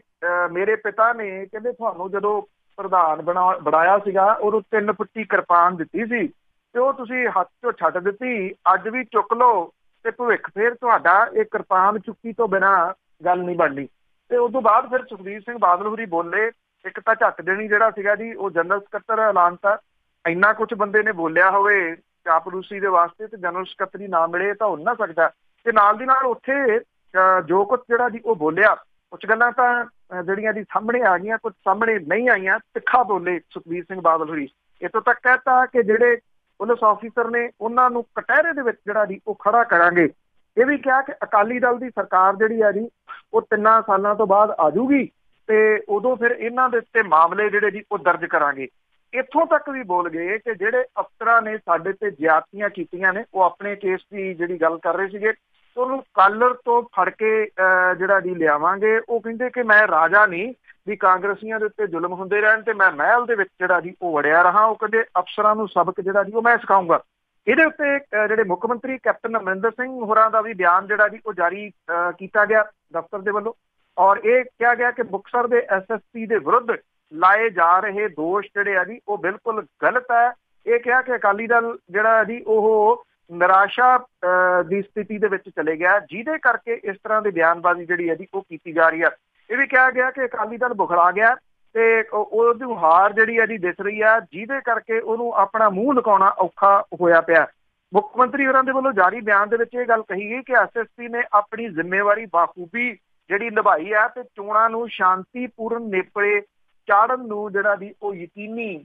ਮੇਰੇ ਪਿਤਾ ਨੇ ਕਹਿੰਦੇ ਤੁਹਾਨੂੰ ਜਦੋਂ ਪ੍ਰਧਾਨ ਬਣਾਇਆ ਸੀਗਾ ਉਹਨੂੰ 3 ਫੁੱਟੀ ਕਿਰਪਾਨ ਦਿੱਤੀ ਸੀ ਤੇ ਉਹ ਤੁਸੀਂ ਹੱਥ ਚੋਂ ਛੱਡ ਦਿੱਤੀ, ਅੱਜ ਵੀ ਚੁੱਕ ਲਓ ਤੇ ਭਵਿੱਖ ਫਿਰ ਤੁਹਾਡਾ ਇਹ ਕਿਰਪਾਨ ਚੁੱਕੀ ਤੋਂ ਬਿਨਾਂ ਗੱਲ ਨਹੀਂ ਬਣਨੀ। ਤੇ ਉਸ ਤੋਂ ਬਾਅਦ ਫਿਰ ਸੁਖਬੀਰ ਸਿੰਘ ਬਾਦਲ ਹੋਰੀ ਬੋਲੇ, ਇੱਕ ਤਾਂ ਝੱਟ ਦੇਣੀ ਜਿਹੜਾ ਸੀਗਾ ਜੀ ਉਹ ਜਨਰਲ ਸਕੱਤਰ ਐਲਾਨਤਾ। ਇੰਨਾ ਕੁਛ ਬੰਦੇ ਨੇ ਬੋਲਿਆ ਹੋਵੇ ਚਾਪਲੂਸੀ ਦੇ ਵਾਸਤੇ ਤੇ ਜਨਰਲ ਸਕੱਤਰੀ ਨਾ ਮਿਲੇ ਤਾਂ ਹੋ ਨਾ ਸਕਦਾ। ਤੇ ਨਾਲ ਦੀ ਨਾਲ ਉੱਥੇ ਜੋ ਕੁਛ ਜਿਹੜਾ ਜੀ ਉਹ ਬੋਲਿਆ, ਕੁਛ ਗੱਲਾਂ ਤਾਂ ਜਿਹੜੀਆਂ ਜੀ ਸਾਹਮਣੇ ਆ ਗਈਆਂ, ਕੁਛ ਸਾਹਮਣੇ ਨਹੀਂ ਆਈਆਂ। ਤਿੱਖਾ ਬੋਲੇ ਸੁਖਬੀਰ ਸਿੰਘ ਬਾਦਲ ਹੋਰੀ, ਇੱਥੋਂ ਤੱਕ ਕਹਿਤਾ ਕਿ ਜਿਹੜੇ ਪੁਲਿਸ ਆਫੀਸਰ ਨੇ ਉਹਨਾਂ ਨੂੰ ਕਟਹਿਰੇ ਦੇ ਵਿੱਚ ਜਿਹੜਾ ਜੀ ਉਹ ਖੜਾ ਕਰਾਂਗੇ। ਇਹ ਵੀ ਕਿਹਾ ਕਿ ਅਕਾਲੀ ਦਲ ਦੀ ਸਰਕਾਰ ਜਿਹੜੀ ਆ ਜੀ ਉਹ 3 ਸਾਲਾਂ ਤੋਂ ਬਾਅਦ ਆ ਜੂਗੀ ਤੇ ਉਦੋਂ ਫਿਰ ਇਹਨਾਂ ਦੇ ਉੱਤੇ ਮਾਮਲੇ ਜਿਹੜੇ ਜੀ ਉਹ ਦਰਜ ਕਰਾਂਗੇ। ਇੱਥੋਂ ਤੱਕ ਵੀ ਬੋਲ ਗਏ ਕਿ ਜਿਹੜੇ ਅਫਸਰਾਂ ਨੇ ਸਾਡੇ ਤੇ ਜ਼ਿਆਦਤੀਆਂ ਕੀਤੀਆਂ ਨੇ, ਉਹ ਆਪਣੇ ਕੇਸ ਦੀ ਜਿਹੜੀ ਗੱਲ ਕਰ ਰਹੇ ਸੀਗੇ, ਉਹਨੂੰ ਕਾਲਰ ਤੋਂ ਫੜ ਕੇ ਜਿਹੜਾ ਜੀ ਲਿਆਵਾਂਗੇ। ਉਹ ਕਹਿੰਦੇ ਕਿ ਮੈਂ ਰਾਜਾ ਨਹੀਂ ਵੀ ਕਾਂਗਰਸੀਆਂ ਦੇ ਉੱਤੇ ਜ਼ੁਲਮ ਹੁੰਦੇ ਰਹਿਣ ਤੇ ਮੈਂ ਮਹਿਲ ਦੇ ਵਿੱਚ ਜਿਹੜਾ ਜੀ ਉਹ ਵੜਿਆ ਰਹਾ। ਉਹ ਕਹਿੰਦੇ ਅਫਸਰਾਂ ਨੂੰ ਸਬਕ ਜਿਹੜਾ ਜੀ ਉਹ ਮੈਂ ਸਿਖਾਊਂਗਾ। ਇਹਦੇ ਉੱਤੇ ਜਿਹੜੇ ਮੁੱਖ ਮੰਤਰੀ ਕੈਪਟਨ ਅਮਰਿੰਦਰ ਸਿੰਘ ਹੋਰਾਂ ਦਾ ਵੀ ਬਿਆਨ ਜਿਹੜਾ ਜੀ ਉਹ ਜਾਰੀ ਕੀਤਾ ਗਿਆ ਦਫ਼ਤਰ ਦੇ ਵੱਲੋਂ, ਔਰ ਇਹ ਕਿਹਾ ਗਿਆ ਕਿ ਮੁਕਤਸਰ ਦੇ SSP ਦੇ ਵਿਰੁੱਧ ਲਾਏ ਜਾ ਰਹੇ ਦੋਸ਼ ਜਿਹੜੇ ਆ ਜੀ ਉਹ ਬਿਲਕੁਲ ਗਲਤ ਹੈ। ਇਹ ਕਿਹਾ ਕਿ ਅਕਾਲੀ ਦਲ ਜਿਹੜਾ ਜੀ ਉਹ ਨਿਰਾਸ਼ਾ ਦੀ ਸਥਿਤੀ ਦੇ ਵਿੱਚ ਚਲੇ ਗਿਆ, ਜਿਹਦੇ ਕਰਕੇ ਇਸ ਤਰ੍ਹਾਂ ਦੀ ਬਿਆਨਬਾਜ਼ੀ ਜਿਹੜੀ ਹੈ ਜੀ ਉਹ ਕੀਤੀ ਜਾ ਰਹੀ ਹੈ। ਇਹ ਵੀ ਕਿਹਾ ਗਿਆ ਕਿ ਅਕਾਲੀ ਦਲ ਬੁਖਲਾ ਗਿਆ ਤੇ ਉਹਦੀ ਹਾਰ ਜਿਹੜੀ ਹੈ ਜੀ ਦਿਸ ਰਹੀ ਆ, ਜਿਹਦੇ ਕਰਕੇ ਉਹਨੂੰ ਆਪਣਾ ਮੂੰਹ ਲੁਕਾਉਣਾ ਔਖਾ ਹੋਇਆ ਪਿਆ। ਮੁੱਖ ਮੰਤਰੀ ਹੋਰਾਂ ਦੇ ਵੱਲੋਂ ਜਾਰੀ ਬਿਆਨ ਦੇ ਵਿੱਚ ਇਹ ਗੱਲ ਕਹੀ ਗਈ ਕਿ SSP ਨੇ ਆਪਣੀ ਜ਼ਿੰਮੇਵਾਰੀ ਬਾਖੂਬੀ ਜਿਹੜੀ ਨਿਭਾਈ ਆ ਤੇ ਚੋਣਾਂ ਨੂੰ ਸ਼ਾਂਤੀਪੂਰਨ ਨੇਪਰੇ ਚਾੜਨ ਨੂੰ ਜਿਹੜਾ ਜੀ ਉਹ ਯਕੀਨੀ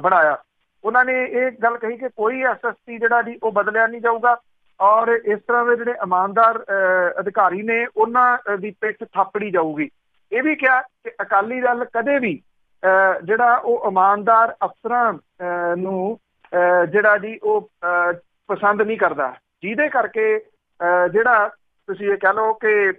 ਬਣਾਇਆ। ਉਹਨਾਂ ਨੇ ਇਹ ਗੱਲ ਕਹੀ ਕਿ ਕੋਈ SSP ਜਿਹੜਾ ਜੀ ਉਹ ਬਦਲਿਆ ਨਹੀਂ ਜਾਊਗਾ ਔਰ ਇਸ ਤਰ੍ਹਾਂ ਦੇ ਜਿਹੜੇ ਇਮਾਨਦਾਰ ਅਧਿਕਾਰੀ ਨੇ ਉਹਨਾਂ ਦੀ ਪਿੱਠ ਥਾਪੜੀ ਜਾਊਗੀ। ਇਹ ਵੀ ਕਿਹਾ ਕਿ ਅਕਾਲੀ ਦਲ ਕਦੇ ਵੀ ਜਿਹੜਾ ਉਹ ਇਮਾਨਦਾਰ ਅਫਸਰਾਂ ਨੂੰ ਜਿਹੜਾ ਜੀ ਉਹ ਪਸੰਦ ਨਹੀਂ ਕਰਦਾ, ਜਿਹਦੇ ਕਰਕੇ ਜਿਹੜਾ ਤੁਸੀਂ ਇਹ ਕਹਿ ਲਓ ਕਿ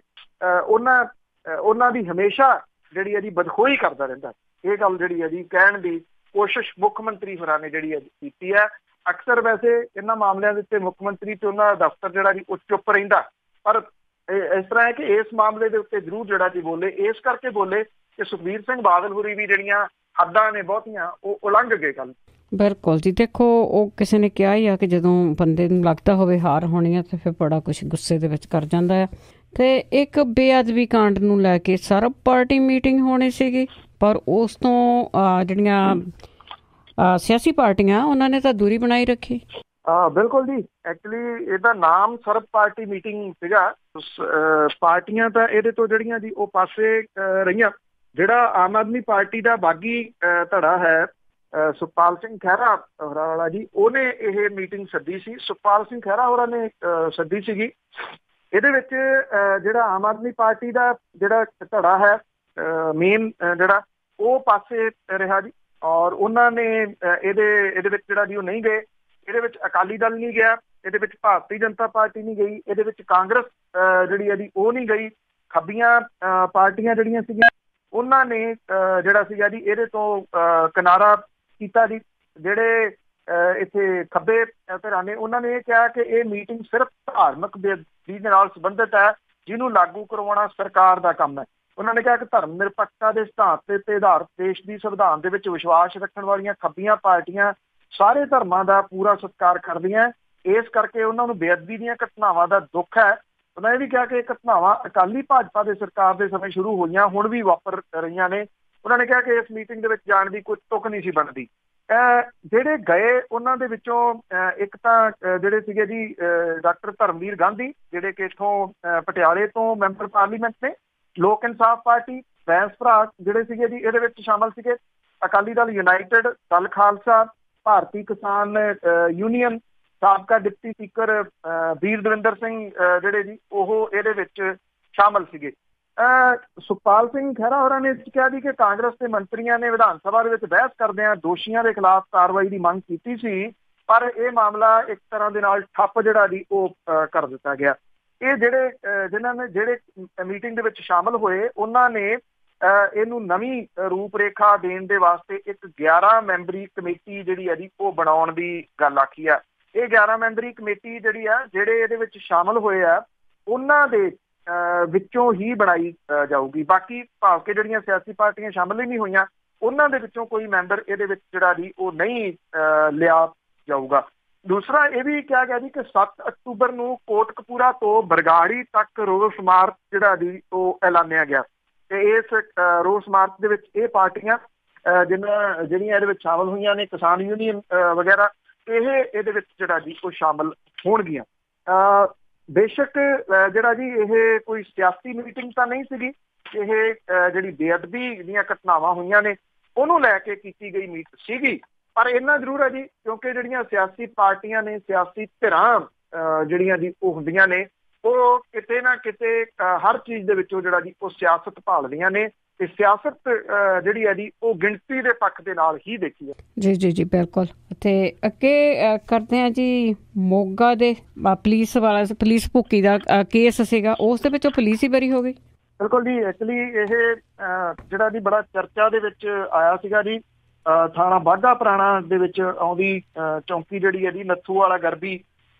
ਉਹਨਾਂ ਦੀ ਹਮੇਸ਼ਾ ਜਿਹੜੀ ਹੈ ਜੀ ਬਦਖੋਈ ਕਰਦਾ ਰਹਿੰਦਾ। ਇਹ ਗੱਲ ਜਿਹੜੀ ਹੈ ਜੀ ਕਹਿਣ ਦੀ ਕੋਸ਼ਿਸ਼ ਮੁੱਖ ਮੰਤਰੀ ਹੋਰਾਂ ਨੇ ਜਿਹੜੀ ਹੈ ਕੀਤੀ ਹੈ। ਅਕਸਰ ਵੈਸੇ ਇਹਨਾਂ ਮਾਮਲਿਆਂ ਦੇ ਉੱਤੇ ਮੁੱਖ ਮੰਤਰੀ ਤੇ ਉਹਨਾਂ ਦਾ ਦਫ਼ਤਰ ਜਿਹੜਾ ਜੀ ਉਹ ਚੁੱਪ ਰਹਿੰਦਾ, ਪਰ ਇਸ ਤਰ੍ਹਾਂ ਹੈ ਕਿ ਇਸ ਮਾਮਲੇ ਦੇ ਉੱਤੇ ਜ਼ਰੂਰ ਜਿਹੜਾ ਜੀ ਬੋਲੇ। ਇਸ ਕਰਕੇ ਬੋਲੇ ਕਿ ਸੁਖਬੀਰ ਸਿੰਘ ਬਾਦਲ ਹੋਰੀ ਵੀ ਜਿਹੜੀਆਂ ਹੱਦਾਂ ਨੇ ਬਹੁਤੀਆਂ ਉਹ ਉਲੰਘ ਗਏ ਕੱਲ। ਬਿਲਕੁਲ ਜੀ, ਦੇਖੋ ਉਹ ਕਿਸੇ ਨੇ ਕਿਹਾ ਹੀ ਆ ਕਿ ਜਦੋਂ ਬੰਦੇ ਨੂੰ ਲੱਗਦਾ ਹੋਵੇ ਹਾਰ ਹੋਣੀ ਆ ਤੇ ਫਿਰ ਬੜਾ ਕੁਛ ਗੁੱਸੇ ਦੇ ਵਿੱਚ ਕਰ ਜਾਂਦਾ ਆ। ਤੇ ਇੱਕ ਬੇਅਦਬੀ ਕਾਂਡ ਨੂੰ ਲੈ ਕੇ ਸਰਬ ਪਾਰਟੀ ਮੀਟਿੰਗ ਹੋਣੀ ਸੀਗੀ, ਪਰ ਉਸ ਤੋਂ ਜਿਹੜੀਆਂ ਸਿਆਸੀ ਪਾਰਟੀਆਂ ਉਹਨਾਂ ਨੇ ਤਾਂ ਦੂਰੀ ਬਣਾਈ ਰੱਖੀ। ਬਿਲਕੁਲ ਜੀ, ਐਕਚੁਅਲੀ ਇਹਦਾ ਨਾਮ ਸਰਬ ਪਾਰਟੀ ਮੀਟਿੰਗ ਸੀਗਾ। ਪਾਰਟੀਆਂ ਤਾਂ ਇਹਦੇ ਤੋਂ ਜਿਹੜੀਆਂ ਜੀ ਉਹ ਪਾਸੇ ਰਹੀਆਂ। ਜਿਹੜਾ ਆਮ ਆਦਮੀ ਪਾਰਟੀ ਦਾ ਬਾਗੀ ਧੜਾ ਹੈ ਸੁਖਪਾਲ ਸਿੰਘ ਖਹਿਰਾ ਹੋਰਾਂ ਵਾਲਾ ਜੀ, ਉਹਨੇ ਇਹ ਮੀਟਿੰਗ ਸੱਦੀ ਸੀ। ਸੁਖਪਾਲ ਸਿੰਘ ਖਹਿਰਾ ਹੋਰਾਂ ਨੇ ਸੱਦੀ ਸੀਗੀ। ਇਹਦੇ ਵਿੱਚ ਜਿਹੜਾ ਆਮ ਆਦਮੀ ਪਾਰਟੀ ਦਾ ਜਿਹੜਾ ਧੜਾ ਹੈ ਮੇਨ ਜਿਹੜਾ ਉਹ ਪਾਸੇ ਰਿਹਾ ਜੀ, ਔਰ ਉਹਨਾਂ ਨੇ ਇਹਦੇ ਵਿੱਚ ਜਿਹੜਾ ਜੀ ਉਹ ਨਹੀਂ ਗਏ। ਇਹਦੇ ਵਿੱਚ ਅਕਾਲੀ ਦਲ ਨਹੀਂ ਗਿਆ, ਇਹਦੇ ਵਿੱਚ ਭਾਰਤੀ ਜਨਤਾ ਪਾਰਟੀ ਨਹੀਂ ਗਈ, ਇਹਦੇ ਵਿੱਚ ਕਾਂਗਰਸ ਜਿਹੜੀ ਹੈ ਜੀ ਉਹ ਨਹੀਂ ਗਈ। ਖੱਬੀਆਂ ਪਾਰਟੀਆਂ ਜਿਹੜੀਆਂ ਸੀਗੀਆਂ ਉਹਨਾਂ ਨੇ ਜਿਹੜਾ ਸੀਗਾ ਜੀ ਇਹਦੇ ਤੋਂ ਕਿਨਾਰਾ ਕੀਤਾ ਜੀ। ਜਿਹੜੇ ਇੱਥੇ ਖੱਬੇ ਧਿਰਾਂ ਨੇ ਉਹਨਾਂ ਨੇ ਇਹ ਕਿਹਾ ਕਿ ਇਹ ਮੀਟਿੰਗ ਸਿਰਫ ਧਾਰਮਿਕ ਬੇਅਦਬੀ ਦੇ ਨਾਲ ਸੰਬੰਧਿਤ ਹੈ, ਜਿਹਨੂੰ ਲਾਗੂ ਕਰਵਾਉਣਾ ਸਰਕਾਰ ਦਾ ਕੰਮ ਹੈ। ਉਹਨਾਂ ਨੇ ਕਿਹਾ ਕਿ ਧਰਮ ਨਿਰਪੱਖਤਾ ਦੇ ਸਿਧਾਂਤ ਤੇ ਆਧਾਰਿਤ ਦੇਸ਼ ਦੀ ਸੰਵਿਧਾਨ ਦੇ ਵਿੱਚ ਵਿਸ਼ਵਾਸ ਰੱਖਣ ਵਾਲੀਆਂ ਖੱਬੀਆਂ ਪਾਰਟੀਆਂ ਸਾਰੇ ਧਰਮਾਂ ਦਾ ਪੂਰਾ ਸਤਿਕਾਰ ਕਰਦੀਆਂ, ਇਸ ਕਰਕੇ ਉਹਨਾਂ ਨੂੰ ਬੇਅਦਬੀ ਦੀਆਂ ਘਟਨਾਵਾਂ ਦਾ ਦੁੱਖ ਹੈ। ਉਹਨਾਂ ਇਹ ਵੀ ਕਿਹਾ ਕਿ ਇਹ ਘਟਨਾਵਾਂ ਅਕਾਲੀ ਭਾਜਪਾ ਦੇ ਸਰਕਾਰ ਦੇ ਸਮੇਂ ਸ਼ੁਰੂ ਹੋਈਆਂ, ਹੁਣ ਵੀ ਵਾਪਰ ਰਹੀਆਂ ਨੇ। ਉਹਨਾਂ ਨੇ ਕਿਹਾ ਕਿ ਇਸ ਮੀਟਿੰਗ ਦੇ ਵਿੱਚ ਜਾਣ ਦੀ ਕੋਈ ਤੁਕ ਨਹੀਂ ਸੀ ਬਣਦੀ। ਜਿਹੜੇ ਗਏ ਉਹਨਾਂ ਦੇ ਵਿੱਚੋਂ ਇੱਕ ਤਾਂ ਜਿਹੜੇ ਸੀਗੇ ਜੀ ਡਾਕਟਰ ਧਰਮਵੀਰ ਗਾਂਧੀ, ਜਿਹੜੇ ਕਿ ਇੱਥੋਂ ਪਟਿਆਲੇ ਤੋਂ ਮੈਂਬਰ ਪਾਰਲੀਮੈਂਟ ਨੇ। ਲੋਕ ਇਨਸਾਫ ਪਾਰਟੀ ਬੈਂਸ ਭਰਾ ਜਿਹੜੇ ਸੀਗੇ ਜੀ ਇਹਦੇ ਵਿੱਚ ਸ਼ਾਮਲ ਸੀਗੇ। ਅਕਾਲੀ ਦਲ ਯੂਨਾਈਟਿਡ, ਦਲ ਖਾਲਸਾ, ਭਾਰਤੀ ਕਿਸਾਨ ਯੂਨੀਅਨ, ਸਾਬਕਾ ਡਿਪਟੀ ਸਪੀਕਰ ਵੀਰ ਦਵਿੰਦਰ ਸਿੰਘ ਜਿਹੜੇ ਜੀ ਉਹ ਇਹਦੇ ਵਿੱਚ ਸ਼ਾਮਲ ਸੀਗੇ। ਸੁਖਪਾਲ ਸਿੰਘ ਖਹਿਰਾ ਹੋਰਾਂ ਨੇ ਕਿਹਾ ਜੀ ਕਿ ਕਾਂਗਰਸ ਦੇ ਮੰਤਰੀਆਂ ਨੇ ਵਿਧਾਨ ਸਭਾ ਦੇ ਵਿੱਚ ਬਹਿਸ ਕਰਦਿਆਂ ਦੋਸ਼ੀਆਂ ਦੇ ਖਿਲਾਫ ਕਾਰਵਾਈ ਦੀ ਮੰਗ ਕੀਤੀ ਸੀ, ਪਰ ਇਹ ਮਾਮਲਾ ਇੱਕ ਤਰ੍ਹਾਂ ਦੇ ਨਾਲ ਠੱਪ ਜਿਹੜਾ ਜੀ ਉਹ ਕਰ ਦਿੱਤਾ ਗਿਆ। ਇਹ ਜਿਹੜੇ ਮੀਟਿੰਗ ਦੇ ਵਿੱਚ ਸ਼ਾਮਲ ਹੋਏ ਉਹਨਾਂ ਨੇ ਇਹਨੂੰ ਨਵੀਂ ਰੂਪ ਰੇਖਾ ਦੇਣ ਦੇ ਵਾਸਤੇ ਇੱਕ 11 ਮੈਂਬਰੀ ਕਮੇਟੀ ਜਿਹੜੀ ਹੈ ਜੀ ਉਹ ਬਣਾਉਣ ਦੀ ਗੱਲ ਆਖੀ ਆ। ਇਹ 11 ਮੈਂਬਰੀ ਕਮੇਟੀ ਜਿਹੜੀ ਆ, ਜਿਹੜੇ ਇਹਦੇ ਵਿੱਚ ਸ਼ਾਮਲ ਹੋਏ ਆ ਉਹਨਾਂ ਦੇ ਵਿੱਚੋਂ ਹੀ ਬਣਾਈ ਜਾਊਗੀ। ਬਾਕੀ ਭਾਵ ਕਿ ਜਿਹੜੀਆਂ ਸਿਆਸੀ ਪਾਰਟੀਆਂ ਸ਼ਾਮਲ ਹੀ ਨਹੀਂ ਹੋਈਆਂ ਉਹਨਾਂ ਦੇ ਵਿੱਚੋਂ ਕੋਈ ਮੈਂਬਰ ਇਹਦੇ ਵਿੱਚ ਜਿਹੜਾ ਜੀ ਉਹ ਨਹੀਂ ਲਿਆ ਜਾਊਗਾ। ਦੂਸਰਾ ਇਹ ਵੀ ਕਿਹਾ ਗਿਆ ਜੀ ਕਿ 7 ਅਕਤੂਬਰ ਨੂੰ ਕੋਟਕਪੂਰਾ ਤੋਂ ਬਰਗਾੜੀ ਤੱਕ ਰੋਸ ਮਾਰਚ ਜਿਹੜਾ ਜੀ ਉਹ ਐਲਾਨਿਆ ਗਿਆ ਤੇ ਇਸ ਰੋਸ ਮਾਰਚ ਦੇ ਵਿੱਚ ਇਹ ਪਾਰਟੀਆਂ ਜਿਹੜੀਆਂ ਇਹਦੇ ਵਿੱਚ ਸ਼ਾਮਲ ਹੋਈਆਂ ਨੇ, ਕਿਸਾਨ ਯੂਨੀਅਨ ਵਗੈਰਾ, ਇਹਦੇ ਵਿੱਚ ਜਿਹੜਾ ਜੀ ਉਹ ਸ਼ਾਮਲ ਹੋਣਗੀਆਂ। ਬੇਸ਼ੱਕ ਜਿਹੜਾ ਜੀ ਇਹ ਕੋਈ ਸਿਆਸੀ ਮੀਟਿੰਗ ਤਾਂ ਨਹੀਂ ਸੀਗੀ, ਇਹ ਜਿਹੜੀ ਬੇਅਦਬੀ ਦੀਆਂ ਘਟਨਾਵਾਂ ਹੋਈਆਂ ਨੇ ਉਹਨੂੰ ਲੈ ਕੇ ਕੀਤੀ ਗਈ ਮੀਟ ਸੀਗੀ, ਪਰ ਇੰਨਾ ਜ਼ਰੂਰ ਹੈ ਜੀ ਕਿਉਂਕਿ ਜਿਹੜੀਆਂ ਸਿਆਸੀ ਪਾਰਟੀਆਂ ਨੇ, ਸਿਆਸੀ ਧਿਰਾਂ ਜਿਹੜੀਆਂ ਜੀ ਉਹ ਹੁੰਦੀਆਂ ਨੇ, ਉਹ ਕਿਤੇ ਨਾ ਕਿਤੇ ਹਰ ਚੀਜ਼ ਦੇ ਵਿੱਚੋਂ ਜਿਹੜਾ ਜੀ ਉਹ ਸਿਆਸਤ ਭਾਲਦੀਆਂ ਨੇ ਤੇ ਸਿਆਸਤ ਜਿਹੜੀ ਹੈ ਜੀ ਉਹ ਗਿਣਤੀ ਦੇ ਪੱਖ ਦੇ ਨਾਲ ਹੀ ਦੇਖੀ ਹੈ। ਜੀ ਜੀ ਜੀ ਬਿਲਕੁਲ। ਤੇ ਅੱਗੇ ਕਰਦੇ ਹਾਂ ਜੀ, ਮੋਗਾ ਦੇ ਪੁਲਿਸ ਭੁੱਕੀ ਦਾ ਕੇਸ ਸੀਗਾ, ਉਸ ਦੇ ਵਿੱਚੋਂ ਪੁਲਿਸ ਹੀ ਬਰੀ ਹੋ ਗਈ। ਬਿਲਕੁਲ ਜੀ। ਐਕਚੁਅਲੀ ਇਹ ਜਿਹੜਾ ਜੀ ਬੜਾ ਚਰਚਾ ਦੇ ਵਿੱਚ ਆਇਆ ਸੀਗਾ ਜੀ। ਥਾਣਾ ਬਾਘਾ ਪੁਰਾਣਾ ਦੇ ਵਿੱਚ ਆਉਂਦੀ ਚੌਂਕੀ ਜਿਹੜੀ ਹੈ ਜੀ ਨੱਥੂ ਵਾਲਾ ਗਰਬੀ,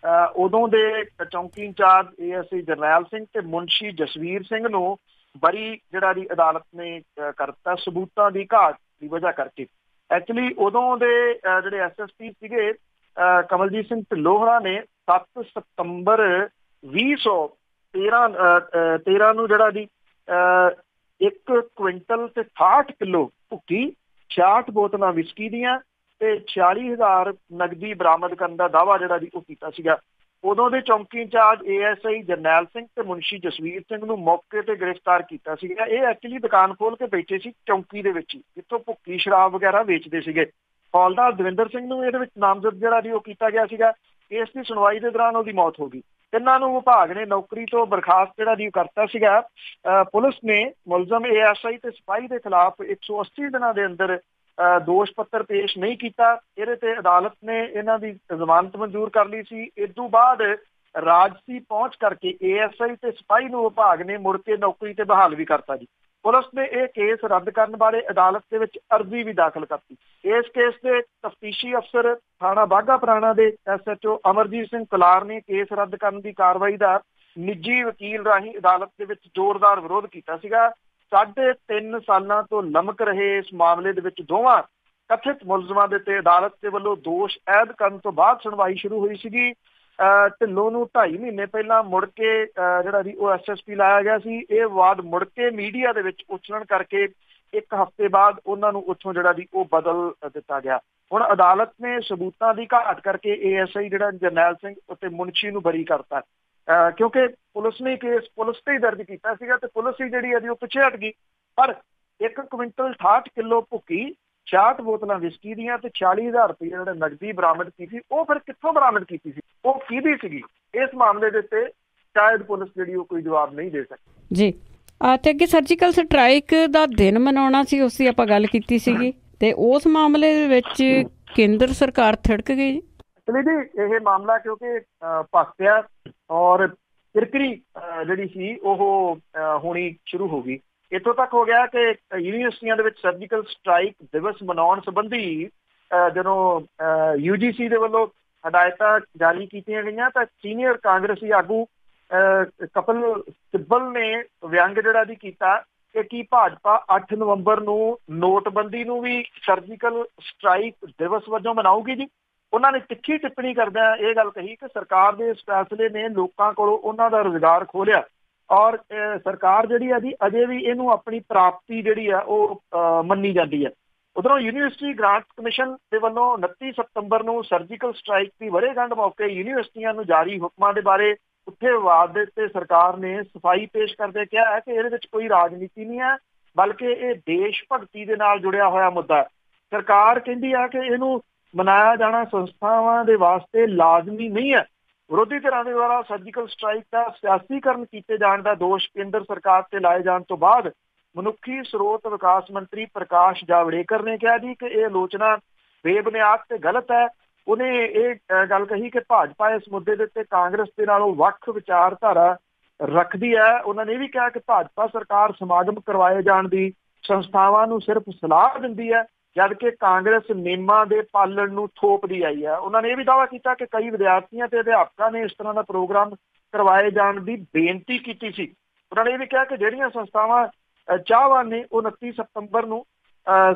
ਉਦੋਂ ਦੇ ਚੌਂਕੀ ਇੰਚਾਰਜ ASI ਜਰਨੈਲ ਸਿੰਘ ਤੇ ਮੁਨਸ਼ੀ ਜਸਵੀਰ ਸਿੰਘ ਨੂੰ ਬਰੀ ਜਿਹੜਾ ਜੀ ਅਦਾਲਤ ਨੇ ਕਰ ਦਿੱਤਾ ਸਬੂਤਾਂ ਦੀ ਘਾਟ ਦੀ ਵਜ੍ਹਾ ਕਰਕੇ। ਐਕਚੁਅਲੀ ਉਦੋਂ ਦੇ ਜਿਹੜੇ SSP ਸੀਗੇ ਕਮਲਜੀਤ ਸਿੰਘ ਢਿੱਲੋਂ ਹੋਰਾਂ ਨੇ 7 ਸਤੰਬਰ 2013 ਨੂੰ ਜਿਹੜਾ ਜੀ 1 ਕੁਇੰਟਲ ਤੇ 68 ਕਿਲੋ ਭੁੱਕੀ, 66 ਬੋਤਲਾਂ ਵਿਸਕੀ ਦੀਆਂ ਤੇ 46,000 ਨਕਦੀ ਬਰਾਮਦ ਕਰਨ ਦਾ ਦਾਅਵਾ ਜਿਹੜਾ ਜੀ ਉਹ ਕੀਤਾ ਸੀਗਾ। ਉਦੋਂ ਦੇ ਚੌਂਕੀ ਇੰਚਾਰਜ ASI ਜਰਨੈਲ ਸਿੰਘ ਤੇ ਮੁਨਸ਼ੀ ਜਸਵੀਰ ਸਿੰਘ ਨੂੰ ਮੌਕੇ ਤੇ ਗ੍ਰਿਫਤਾਰ ਕੀਤਾ ਸੀਗਾ। ਇਹ ਐਕਚੁਅਲੀ ਦੁਕਾਨ ਖੋਲ ਕੇ ਬੈਠੇ ਸੀ ਚੌਂਕੀ ਦੇ ਵਿੱਚ ਹੀ, ਜਿੱਥੋਂ ਭੁੱਕੀ ਸ਼ਰਾਬ ਵਗੈਰਾ ਵੇਚਦੇ ਸੀਗੇ। ਹੌਲਦਾਰ ਦਵਿੰਦਰ ਸਿੰਘ ਨੂੰ ਇਹਦੇ ਵਿੱਚ ਨਾਮਜ਼ਦ ਜਿਹੜਾ ਜੀ ਉਹ ਕੀਤਾ ਗਿਆ ਸੀਗਾ। ਇਸ ਦੀ ਸੁਣਵਾਈ ਦੇ ਦੌਰਾਨ ਉਹਦੀ ਮੌਤ ਹੋ ਗਈ। ਇਹਨਾਂ ਨੂੰ ਵਿਭਾਗ ਨੇ ਨੌਕਰੀ ਤੋਂ ਬਰਖਾਸਤ ਜਿਹੜਾ ਜੀ ਕਰਤਾ ਸੀਗਾ। ਪੁਲਿਸ ਨੇ ਮੁਲਜ਼ਮ ASI ਤੇ ਸਿਪਾਹੀ ਦੇ ਖਿਲਾਫ 180 ਦਿਨਾਂ ਦੇ ਅੰਦਰ ਦੋਸ਼ ਪੱਤਰ ਪੇਸ਼ ਨਹੀਂ ਕੀਤਾ। ਇਹਦੇ ਤੇ ਅਦਾਲਤ ਨੇ ਇਹਨਾਂ ਦੀ ਜ਼ਮਾਨਤ ਮਨਜ਼ੂਰ ਕਰ ਲਈ ਸੀ। ਇਸ ਤੋਂ ਬਾਅਦ ਰਾਜਸੀ ਪਹੁੰਚ ਕਰਕੇ ASI ਤੇ ਸਿਪਾਹੀ ਨੂੰ ਵਿਭਾਗ ਨੇ ਮੁੜ ਕੇ ਨੌਕਰੀ ਤੇ ਬਹਾਲ ਵੀ ਕਰਤਾ ਜੀ। ਪੁਲਿਸ ਨੇ ਇਹ ਕੇਸ ਰੱਦ ਕਰਨ ਬਾਰੇ ਅਦਾਲਤ ਦੇ ਵਿੱਚ ਅਰਜ਼ੀ ਵੀ ਦਾਖਲ ਕਰਤੀ। ਇਸ ਕੇਸ ਦੇ ਤਫਤੀਸ਼ੀ ਅਫਸਰ ਥਾਣਾ ਬਾਘਾ ਪੁਰਾਣਾ ਦੇ SHO ਅਮਰਜੀਤ ਸਿੰਘ ਕੁਲਾਰ ਨੇ ਕੇਸ ਰੱਦ ਕਰਨ ਦੀ ਕਾਰਵਾਈ ਦਾ ਨਿੱਜੀ ਵਕੀਲ ਰਾਹੀਂ ਅਦਾਲਤ ਦੇ ਵਿੱਚ ਜ਼ੋਰਦਾਰ ਵਿਰੋਧ ਕੀਤਾ ਸੀਗਾ। 3.5 ਸਾਲਾਂ ਤੋਂ ਲਮਕ ਰਹੇ ਇਸ ਮਾਮਲੇ ਦੇ ਵਿੱਚ ਦੋਵਾਂ ਕਥਿਤ ਮੁਲਜ਼ਮਾਂ ਦੇ ਉੱਤੇ ਅਦਾਲਤ ਦੇ ਵੱਲੋਂ ਦੋਸ਼ ਐਦ ਕਰਨ ਤੋਂ ਬਾਅਦ ਸੁਣਵਾਈ ਸ਼ੁਰੂ ਹੋਈ ਸੀਗੀ। ਢਿੱਲੋਂ ਨੂੰ 2.5 ਮਹੀਨੇ ਪਹਿਲਾਂ ਮੁੜ ਕੇ ਜਿਹੜਾ ਜੀ ਉਹ SSP ਲਾਇਆ ਗਿਆ ਸੀ। ਇਹ ਵਿਵਾਦ ਮੁੜ ਕੇ ਮੀਡੀਆ ਦੇ ਵਿੱਚ ਉਛਲਣ ਕਰਕੇ 1 ਹਫ਼ਤੇ ਬਾਅਦ ਉਹਨਾਂ ਨੂੰ ਉੱਥੋਂ ਜਿਹੜਾ ਜੀ ਉਹ ਬਦਲ ਦਿੱਤਾ ਗਿਆ। ਹੁਣ ਅਦਾਲਤ ਨੇ ਸਬੂਤਾਂ ਦੀ ਘਾਟ ਕਰਕੇ ASI ਜਿਹੜਾ ਜਰਨੈਲ ਸਿੰਘ ਅਤੇ ਮੁਨਸ਼ੀ ਨੂੰ ਬਰੀ ਕਰਤਾ, ਕਿਉਂਕਿ ਪੁਲਿਸ ਨੇ ਕੇਸ ਪੁਲਿਸ ਤੇ ਹੀ ਦਰਜ ਕੀਤਾ ਸੀਗਾ ਤੇ ਪੁਲਿਸ ਹੀ ਜਿਹੜੀ ਹੈ ਜੀ ਉਹ ਪਿੱਛੇ ਹਟ ਗਈ। ਪਰ 1 ਕੁਇੰਟਲ 68 ਕਿਲੋ ਭੁੱਕੀ, 66 ਬੋਤਲਾਂ ਵਿਸਕੀ ਦੀਆਂ ਤੇ 40,000 ਰੁਪਏ ਜਿਹੜਾ ਨਕਦੀ ਬਰਾਮਦ ਕੀਤੀ, ਉਹ ਫਿਰ ਕਿੱਥੋਂ ਬਰਾਮਦ ਕੀਤੀ ਸੀ, ਉਹ ਕਿਹਦੀ ਸੀਗੀ? ਇਸ ਮਾਮਲੇ ਦੇ ਉੱਤੇ ਸ਼ਾਇਦ ਪੁਲਿਸ ਜਿਹੜੀ ਉਹ ਕੋਈ ਜਵਾਬ ਨਹੀਂ ਦੇ ਸਕਦੀ ਜੀ। ਤੇ ਅੱਗੇ ਸਰਜੀਕਲ ਸਟ੍ਰਾਈਕ ਦਾ ਦਿਨ ਮਨਾਉਣਾ ਸੀ, ਉਸ ਦੀ ਆਪਾਂ ਗੱਲ ਕੀਤੀ ਸੀਗੀ, ਤੇ ਉਸ ਮਾਮਲੇ ਦੇ ਵਿੱਚ ਕੇਂਦਰ ਸਰਕਾਰ ਥੜਕ ਗਈ। ਚਲੇ ਜੀ ਇਹ ਮਾਮਲਾ ਕਿਉਂਕਿ ਭਖਿਆ ਔਰ ਕਿਰਕਰੀ ਜਿਹੜੀ ਸੀ ਉਹ ਹੋਣੀ ਸ਼ੁਰੂ ਹੋ ਗਈ। ਇੱਥੋਂ ਤੱਕ ਹੋ ਗਿਆ ਕਿ ਯੂਨੀਵਰਸਿਟੀਆਂ ਦੇ ਵਿੱਚ ਸਰਜੀਕਲ ਸਟ੍ਰਾਈਕ ਦਿਵਸ ਮਨਾਉਣ ਸੰਬੰਧੀ ਜਦੋਂ UGC ਦੇ ਵੱਲੋਂ ਹਦਾਇਤਾਂ ਜਾਰੀ ਕੀਤੀਆਂ ਗਈਆਂ ਤਾਂ ਸੀਨੀਅਰ ਕਾਂਗਰਸੀ ਆਗੂ ਕਪਿਲ ਸਿੱਬਲ ਨੇ ਵਿਅੰਗ ਜਿਹੜਾ ਜੀ ਕੀਤਾ ਕਿ ਕੀ ਭਾਜਪਾ 8 ਨਵੰਬਰ ਨੂੰ ਨੋਟਬੰਦੀ ਨੂੰ ਵੀ ਸਰਜੀਕਲ ਸਟ੍ਰਾਈਕ ਦਿਵਸ ਵਜੋਂ ਮਨਾਊਗੀ ਜੀ। ਉਹਨਾਂ ਨੇ ਤਿੱਖੀ ਟਿੱਪਣੀ ਕਰਦਿਆਂ ਇਹ ਗੱਲ ਕਹੀ ਕਿ ਸਰਕਾਰ ਦੇ ਇਸ ਫੈਸਲੇ ਨੇ ਲੋਕਾਂ ਕੋਲੋਂ ਉਹਨਾਂ ਦਾ ਰੁਜ਼ਗਾਰ ਖੋਹ ਲਿਆ ਔਰ ਸਰਕਾਰ ਜਿਹੜੀ ਆ ਜੀ ਅਜੇ ਵੀ ਇਹਨੂੰ ਆਪਣੀ ਪ੍ਰਾਪਤੀ ਜਿਹੜੀ ਆ ਉਹ ਮੰਨੀ ਜਾਂਦੀ ਹੈ। ਉਧਰੋਂ ਯੂਨੀਵਰਸਿਟੀ ਗ੍ਰਾਂਟਸ ਕਮਿਸ਼ਨ ਦੇ ਵੱਲੋਂ 29 ਸਤੰਬਰ ਨੂੰ ਸਰਜੀਕਲ ਸਟ੍ਰਾਈਕ ਦੀ ਵਰ੍ਹੇਗੰਢ ਮੌਕੇ ਯੂਨੀਵਰਸਿਟੀਆਂ ਨੂੰ ਜਾਰੀ ਹੁਕਮਾਂ ਦੇ ਬਾਰੇ ਉੱਥੇ ਵਿਵਾਦ ਦੇ ਉੱਤੇ ਸਰਕਾਰ ਨੇ ਸਫਾਈ ਪੇਸ਼ ਕਰਦੇ ਕਿਹਾ ਹੈ ਕਿ ਇਹਦੇ ਵਿੱਚ ਕੋਈ ਰਾਜਨੀਤੀ ਨਹੀਂ ਹੈ, ਬਲਕਿ ਇਹ ਦੇਸ਼ ਭਗਤੀ ਦੇ ਨਾਲ ਜੁੜਿਆ ਹੋਇਆ ਮੁੱਦਾ ਹੈ। ਸਰਕਾਰ ਕਹਿੰਦੀ ਹੈ ਕਿ ਇਹਨੂੰ ਮਨਾਇਆ ਜਾਣਾ ਸੰਸਥਾਵਾਂ ਦੇ ਵਾਸਤੇ ਲਾਜ਼ਮੀ ਨਹੀਂ ਹੈ, ਵਿਰੋਧੀ ਧਿਰਾਂ ਦੇ ਦੁਆਰਾ ਸਰਜੀਕਲ ਸਟ੍ਰਾਈਕ ਦਾ ਸਿਆਸੀਕਰਨ ਕੀਤੇ ਜਾਣ ਦਾ ਦੋਸ਼ ਕੇਂਦਰ ਸਰਕਾਰ ਤੇ ਲਾਏ ਜਾਣ ਤੋਂ ਬਾਅਦ ਮਨੁੱਖੀ ਸਰੋਤ ਵਿਕਾਸ ਮੰਤਰੀ ਪ੍ਰਕਾਸ਼ ਜਾਵੜੇਕਰ ਨੇ ਕਿਹਾ ਜੀ ਕਿ ਇਹ ਆਲੋਚਨਾ ਬੇਬੁਨਿਆਦ ਤੇ ਗਲਤ ਹੈ। ਉਹਨੇ ਇਹ ਗੱਲ ਕਹੀ ਕਿ ਭਾਜਪਾ ਇਸ ਮੁੱਦੇ ਦੇ ਉੱਤੇ ਕਾਂਗਰਸ ਦੇ ਨਾਲੋਂ ਵੱਖ ਵਿਚਾਰਧਾਰਾ ਰੱਖਦੀ ਹੈ। ਉਹਨਾਂ ਨੇ ਇਹ ਵੀ ਕਿਹਾ ਕਿ ਭਾਜਪਾ ਸਰਕਾਰ ਸਮਾਗਮ ਕਰਵਾਏ ਜਾਣ ਦੀ ਸੰਸਥਾਵਾਂ ਨੂੰ ਸਿਰਫ ਸਲਾਹ ਦਿੰਦੀ ਹੈ, ਜਦਕਿ ਕਾਂਗਰਸ ਨਿਯਮਾਂ ਦੇ ਪਾਲਣ ਨੂੰ ਥੋਪਦੀ ਆਈ ਹੈ। ਉਹਨਾਂ ਨੇ ਇਹ ਵੀ ਦਾਅਵਾ ਕੀਤਾ ਕਿ ਕਈ ਵਿਦਿਆਰਥੀਆਂ ਤੇ ਅਧਿਆਪਕਾਂ ਨੇ ਇਸ ਤਰ੍ਹਾਂ ਦਾ ਪ੍ਰੋਗਰਾਮ ਕਰਵਾਏ ਜਾਣ ਦੀ ਬੇਨਤੀ ਕੀਤੀ ਸੀ। ਉਹਨਾਂ ਨੇ ਇਹ ਵੀ ਕਿਹਾ ਕਿ ਜਿਹੜੀਆਂ ਸੰਸਥਾਵਾਂ ਚਾਹਵਾਨ ਨੇ ਉਹ 29 ਸਤੰਬਰ ਨੂੰ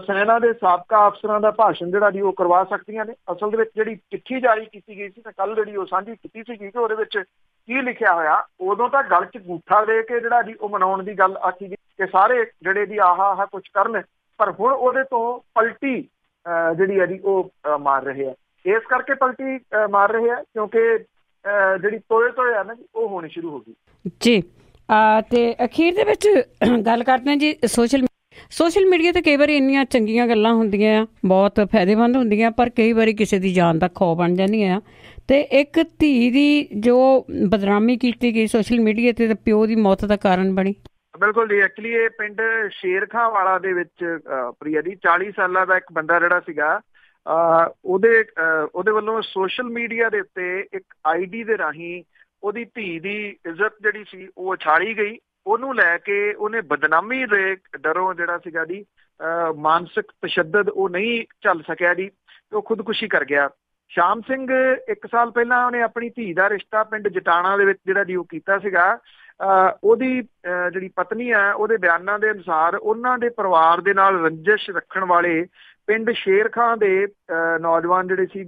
ਸੈਨਾ ਦੇ ਸਾਬਕਾ ਅਫਸਰਾਂ ਦਾ ਭਾਸ਼ਣ ਜਿਹੜਾ ਜੀ ਉਹ ਕਰਵਾ ਸਕਦੀਆਂ ਨੇ। ਅਸਲ ਦੇ ਵਿੱਚ ਜਿਹੜੀ ਚਿੱਠੀ ਜਾਰੀ ਕੀਤੀ ਗਈ ਸੀ ਤਾਂ ਕੱਲ੍ਹ ਜਿਹੜੀ ਉਹ ਸਾਂਝੀ ਕੀਤੀ ਸੀਗੀ ਕਿ ਉਹਦੇ ਵਿੱਚ ਕੀ ਲਿਖਿਆ ਹੋਇਆ, ਉਦੋਂ ਤਾਂ ਗਲ 'ਚ ਅੰਗੂਠਾ ਦੇ ਕੇ ਜਿਹੜਾ ਜੀ ਉਹ ਮਨਾਉਣ ਦੀ ਗੱਲ ਆਖੀ ਗਈ ਕਿ ਸਾਰੇ ਜਿਹੜੇ ਜੀ ਆਹ ਕੁਛ ਕਰਨ, ਪਰ ਹੁਣ ਉਹਦੇ ਤੋਂ ਪਲਟੀ ਜਿਹੜੀ ਹੈ ਜੀ ਉਹ ਮਾਰ ਰਹੇ ਆ। ਇਸ ਕਰਕੇ ਪਲਟੀ ਮਾਰ ਰਹੇ ਆ ਕਿਉਂਕਿ ਜਿਹੜੀ ਤੋਏ ਆ ਨਾ ਜੀ ਉਹ ਹੋਣੀ ਸ਼ੁਰੂ ਹੋ ਗਈ ਜੀ। ਤੇ ਅਖੀਰ ਦੇ ਵਿੱਚ ਗੱਲ ਕਰਦੇ ਹਾਂ ਜੀ ਸੋਸ਼ਲ ਮੀਡੀਆ ਤੇ ਕਈ ਵਾਰੀ ਇੰਨੀਆਂ ਚੰਗੀਆਂ ਗੱਲਾਂ ਹੁੰਦੀਆਂ ਆ, ਬਹੁਤ ਫਾਇਦੇਮੰਦ ਹੁੰਦੀਆਂ, ਪਰ ਕਈ ਵਾਰੀ ਕਿਸੇ ਦੀ ਜਾਨ ਦਾ ਖੌਅ ਬਣ ਜਾਂਦੀਆਂ ਆ। ਤੇ ਇੱਕ ਧੀ ਦੀ ਜੋ ਬਦਨਾਮੀ ਕੀਤੀ ਗਈ ਸੋਸ਼ਲ ਮੀਡੀਆ ਤੇ ਪਿਓ ਦੀ ਮੌਤ ਦਾ ਕਾਰਨ ਬਣੀ। ਬਿਲਕੁਲ ਜੀ। ਐਕਚੁਅਲੀ ਇਹ ਪਿੰਡ ਸ਼ੇਰਖਾਂ ਵਾਲਾ ਦੇ ਵਿੱਚ ਪ੍ਰਿਆ ਜੀ 40 ਸਾਲਾਂ ਦਾ ਇੱਕ ਬੰਦਾ ਜਿਹੜਾ ਸੀਗਾ ਉਹਦੇ ਵੱਲੋਂ ਸੋਸ਼ਲ ਮੀਡੀਆ ਦੇ ਉੱਤੇ ਇੱਕ ID ਦੇ ਰਾਹੀਂ ਉਹਦੀ ਧੀ ਦੀ ਇੱਜ਼ਤ ਜਿਹੜੀ ਸੀ ਉਹ ਉਛਾਲੀ ਗਈ। ਉਹਨੂੰ ਲੈ ਕੇ ਉਹਨੇ ਬਦਨਾਮੀ ਦੇ ਡਰੋਂ ਜਿਹੜਾ ਸੀਗਾ ਜੀ ਮਾਨਸਿਕ ਤਸ਼ੱਦਦ ਉਹ ਨਹੀਂ ਝੱਲ ਸਕਿਆ ਜੀ, ਉਹ ਖੁਦਕੁਸ਼ੀ ਕਰ ਗਿਆ। ਸ਼ਾਮ ਸਿੰਘ 1 ਸਾਲ ਪਹਿਲਾਂ ਉਹਨੇ ਆਪਣੀ ਧੀ ਦਾ ਰਿਸ਼ਤਾ ਪਿੰਡ ਜਟਾਣਾ ਦੇ ਵਿੱਚ ਜਿਹੜਾ ਜੀ ਉਹ ਕੀਤਾ ਸੀਗਾ। ਉਹਦੀ ਜਿਹੜੀ ਪਤਨੀ ਆ ਉਹਦੇ ਬਿਆਨਾਂ ਦੇ ਅਨੁਸਾਰ ਉਹਨਾਂ ਦੇ ਪਰਿਵਾਰ ਦੇ ਨਾਲ ਰੰਜਿਸ਼ ਰੱਖਣ ਵਾਲੇ ਪਿੰਡ ਸ਼ੇਰਖਾਂ ਦੇ ਨੌਜਵਾਨ ਜਿਹੜੇ ਸੀ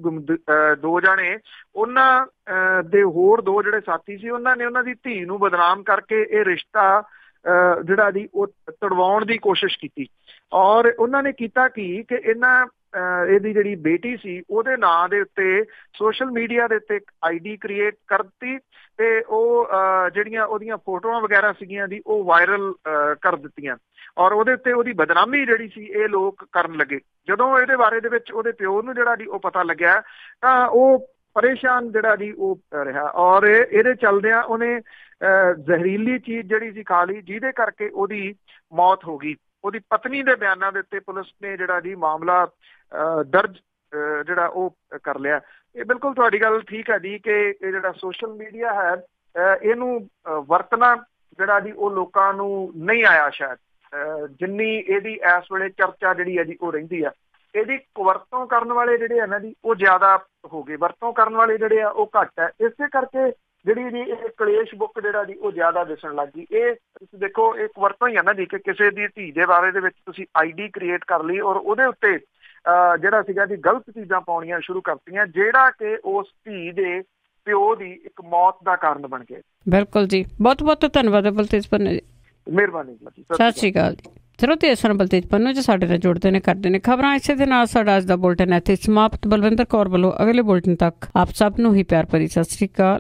2 ਜਾਣੇ, ਉਹਨਾਂ ਦੇ ਹੋਰ 2 ਜਿਹੜੇ ਸਾਥੀ ਸੀ, ਉਹਨਾਂ ਨੇ ਉਹਨਾਂ ਦੀ ਧੀ ਨੂੰ ਬਦਨਾਮ ਕਰਕੇ ਇਹ ਰਿਸ਼ਤਾ ਜਿਹੜਾ ਜੀ ਉਹ ਤੁੜਵਾਉਣ ਦੀ ਕੋਸ਼ਿਸ਼ ਕੀਤੀ। ਔਰ ਉਹਨਾਂ ਨੇ ਕੀਤਾ ਕਿ ਇਹਦੀ ਜਿਹੜੀ ਬੇਟੀ ਸੀ ਉਹਦੇ ਨਾਂ ਦੇ ਉੱਤੇ ਸੋਸ਼ਲ ਮੀਡੀਆ ਦੇ ਉੱਤੇ ਇੱਕ ID ਕ੍ਰੀਏਟ ਕਰ ਦਿੱਤੀ ਤੇ ਉਹ ਜਿਹੜੀਆਂ ਉਹਦੀਆਂ ਫੋਟੋਆਂ ਵਗੈਰਾ ਸੀਗੀਆਂ ਜੀ ਉਹ ਵਾਇਰਲ ਕਰ ਦਿੱਤੀਆਂ ਔਰ ਉਹਦੇ ਉੱਤੇ ਉਹਦੀ ਬਦਨਾਮੀ ਜਿਹੜੀ ਸੀ ਇਹ ਲੋਕ ਕਰਨ ਲੱਗੇ। ਜਦੋਂ ਇਹਦੇ ਬਾਰੇ ਦੇ ਵਿੱਚ ਉਹਦੇ ਪਿਓ ਨੂੰ ਜਿਹੜਾ ਜੀ ਉਹ ਪਤਾ ਲੱਗਿਆ ਤਾਂ ਉਹ ਪਰੇਸ਼ਾਨ ਜਿਹੜਾ ਜੀ ਉਹ ਰਿਹਾ ਔਰ ਇਹਦੇ ਚਲਦਿਆਂ ਉਹਨੇ ਜ਼ਹਿਰੀਲੀ ਚੀਜ਼ ਜਿਹੜੀ ਸੀ ਖਾ ਲਈ, ਜਿਹਦੇ ਕਰਕੇ ਉਹਦੀ ਮੌਤ ਹੋ ਗਈ। ਉਹਦੀ ਪਤਨੀ ਦੇ ਬਿਆਨਾਂ ਦੇ ਉੱਤੇ ਪੁਲਿਸ ਨੇ ਜਿਹੜਾ ਜੀ ਮਾਮਲਾ ਦਰਜ ਜਿਹੜਾ ਉਹ ਕਰ ਲਿਆ। ਇਹ ਬਿਲਕੁਲ ਤੁਹਾਡੀ ਗੱਲ ਠੀਕ ਹੈ ਜੀ ਕਿ ਇਹ ਜਿਹੜਾ ਸੋਸ਼ਲ ਮੀਡੀਆ ਹੈ ਇਹਨੂੰ ਵਰਤਣਾ ਜਿਹੜਾ ਜੀ ਉਹ ਲੋਕਾਂ ਨੂੰ ਨਹੀਂ ਆਇਆ ਸ਼ਾਇਦ ਜਿੰਨੀ ਇਹਦੀ ਇਸ ਵੇਲੇ ਚਰਚਾ ਜਿਹੜੀ ਹੈ ਜੀ ਉਹ ਰਹਿੰਦੀ ਆ। ਇਹਦੀ ਵਰਤੋਂ ਕਰਨ ਵਾਲੇ ਜਿਹੜੇ ਆ ਨਾ ਜੀ ਉਹ ਜ਼ਿਆਦਾ ਹੋ ਗਏ, ਵਰਤੋਂ ਕਰਨ ਵਾਲੇ ਜਿਹੜੇ ਆ ਉਹ ਘੱਟ ਹੈ। ਇਸੇ ਕਰਕੇ ਜਿਹੜੀ ਜੀ ਇਹ ਕਲੇਸ਼ ਬੁੱਕ ਜਿਹੜਾ ਜੀ ਉਹ ਜ਼ਿਆਦਾ ਦਿਸਣ ਲੱਗ ਗਈ। ਇਹ ਤੁਸੀਂ ਦੇਖੋ ਇੱਕ ਵਰਤੋਂ ਹੀ ਆ ਨਾ ਜੀ ਕਿ ਕਿਸੇ ਦੀ ਧੀ ਦੇ ਬਾਰੇ ਦੇ ਵਿੱਚ ਤੁਸੀਂ ID ਕ੍ਰੀਏਟ ਕਰ ਲਈ ਔਰ ਉਹਦੇ ਉੱਤੇ ਜਿਹੜਾ ਸੀਗਾ ਜੀ ਗਲਤ ਚੀਜ਼ਾਂ ਪਾਉਣੀਆਂ ਸ਼ੁਰੂ ਕਰਤੀਆਂ, ਜਿਹੜਾ ਕਿ ਉਸ ਧੀ ਦੇ ਪਿਓ ਦੀ ਇੱਕ ਮੌਤ ਦਾ ਕਾਰਨ ਬਣ ਗਏ। ਬਿਲਕੁਲ ਜੀ, ਬਹੁਤ ਬਹੁਤ ਧੰਨਵਾਦ ਬਲਤੇਜ ਪੰਨੂ ਜੀ। ਮਿਹਰਬਾਨੀ ਜੀ, ਸਤਿ ਸ਼੍ਰੀ ਅਕਾਲ ਜੀ। ਸਰੋਤੇ ਇਸ ਤਰ੍ਹਾਂ ਬਲਤੇਜ ਪੰਨੂ ਜੀ ਸਾਡੇ ਨਾਲ ਜੁੜਦੇ ਨੇ, ਕਰਦੇ ਨੇ ਖਬਰਾਂ। ਇਸੇ ਦੇ ਨਾਲ ਸਾਡਾ ਅੱਜ ਦਾ ਬੁਲਟਨ ਇੱਥੇ ਸਮਾਪਤ। ਬਲਵਿੰਦਰ ਕੌਰ ਵੱਲੋਂ ਅਗਲੇ ਬੁਲਟਨ ਤੱਕ ਆਪ ਸਭ ਨੂੰ ਹੀ ਪਿਆਰ ਭਰੀ ਸਤਿ ਸ਼੍ਰੀ ਅਕਾਲ।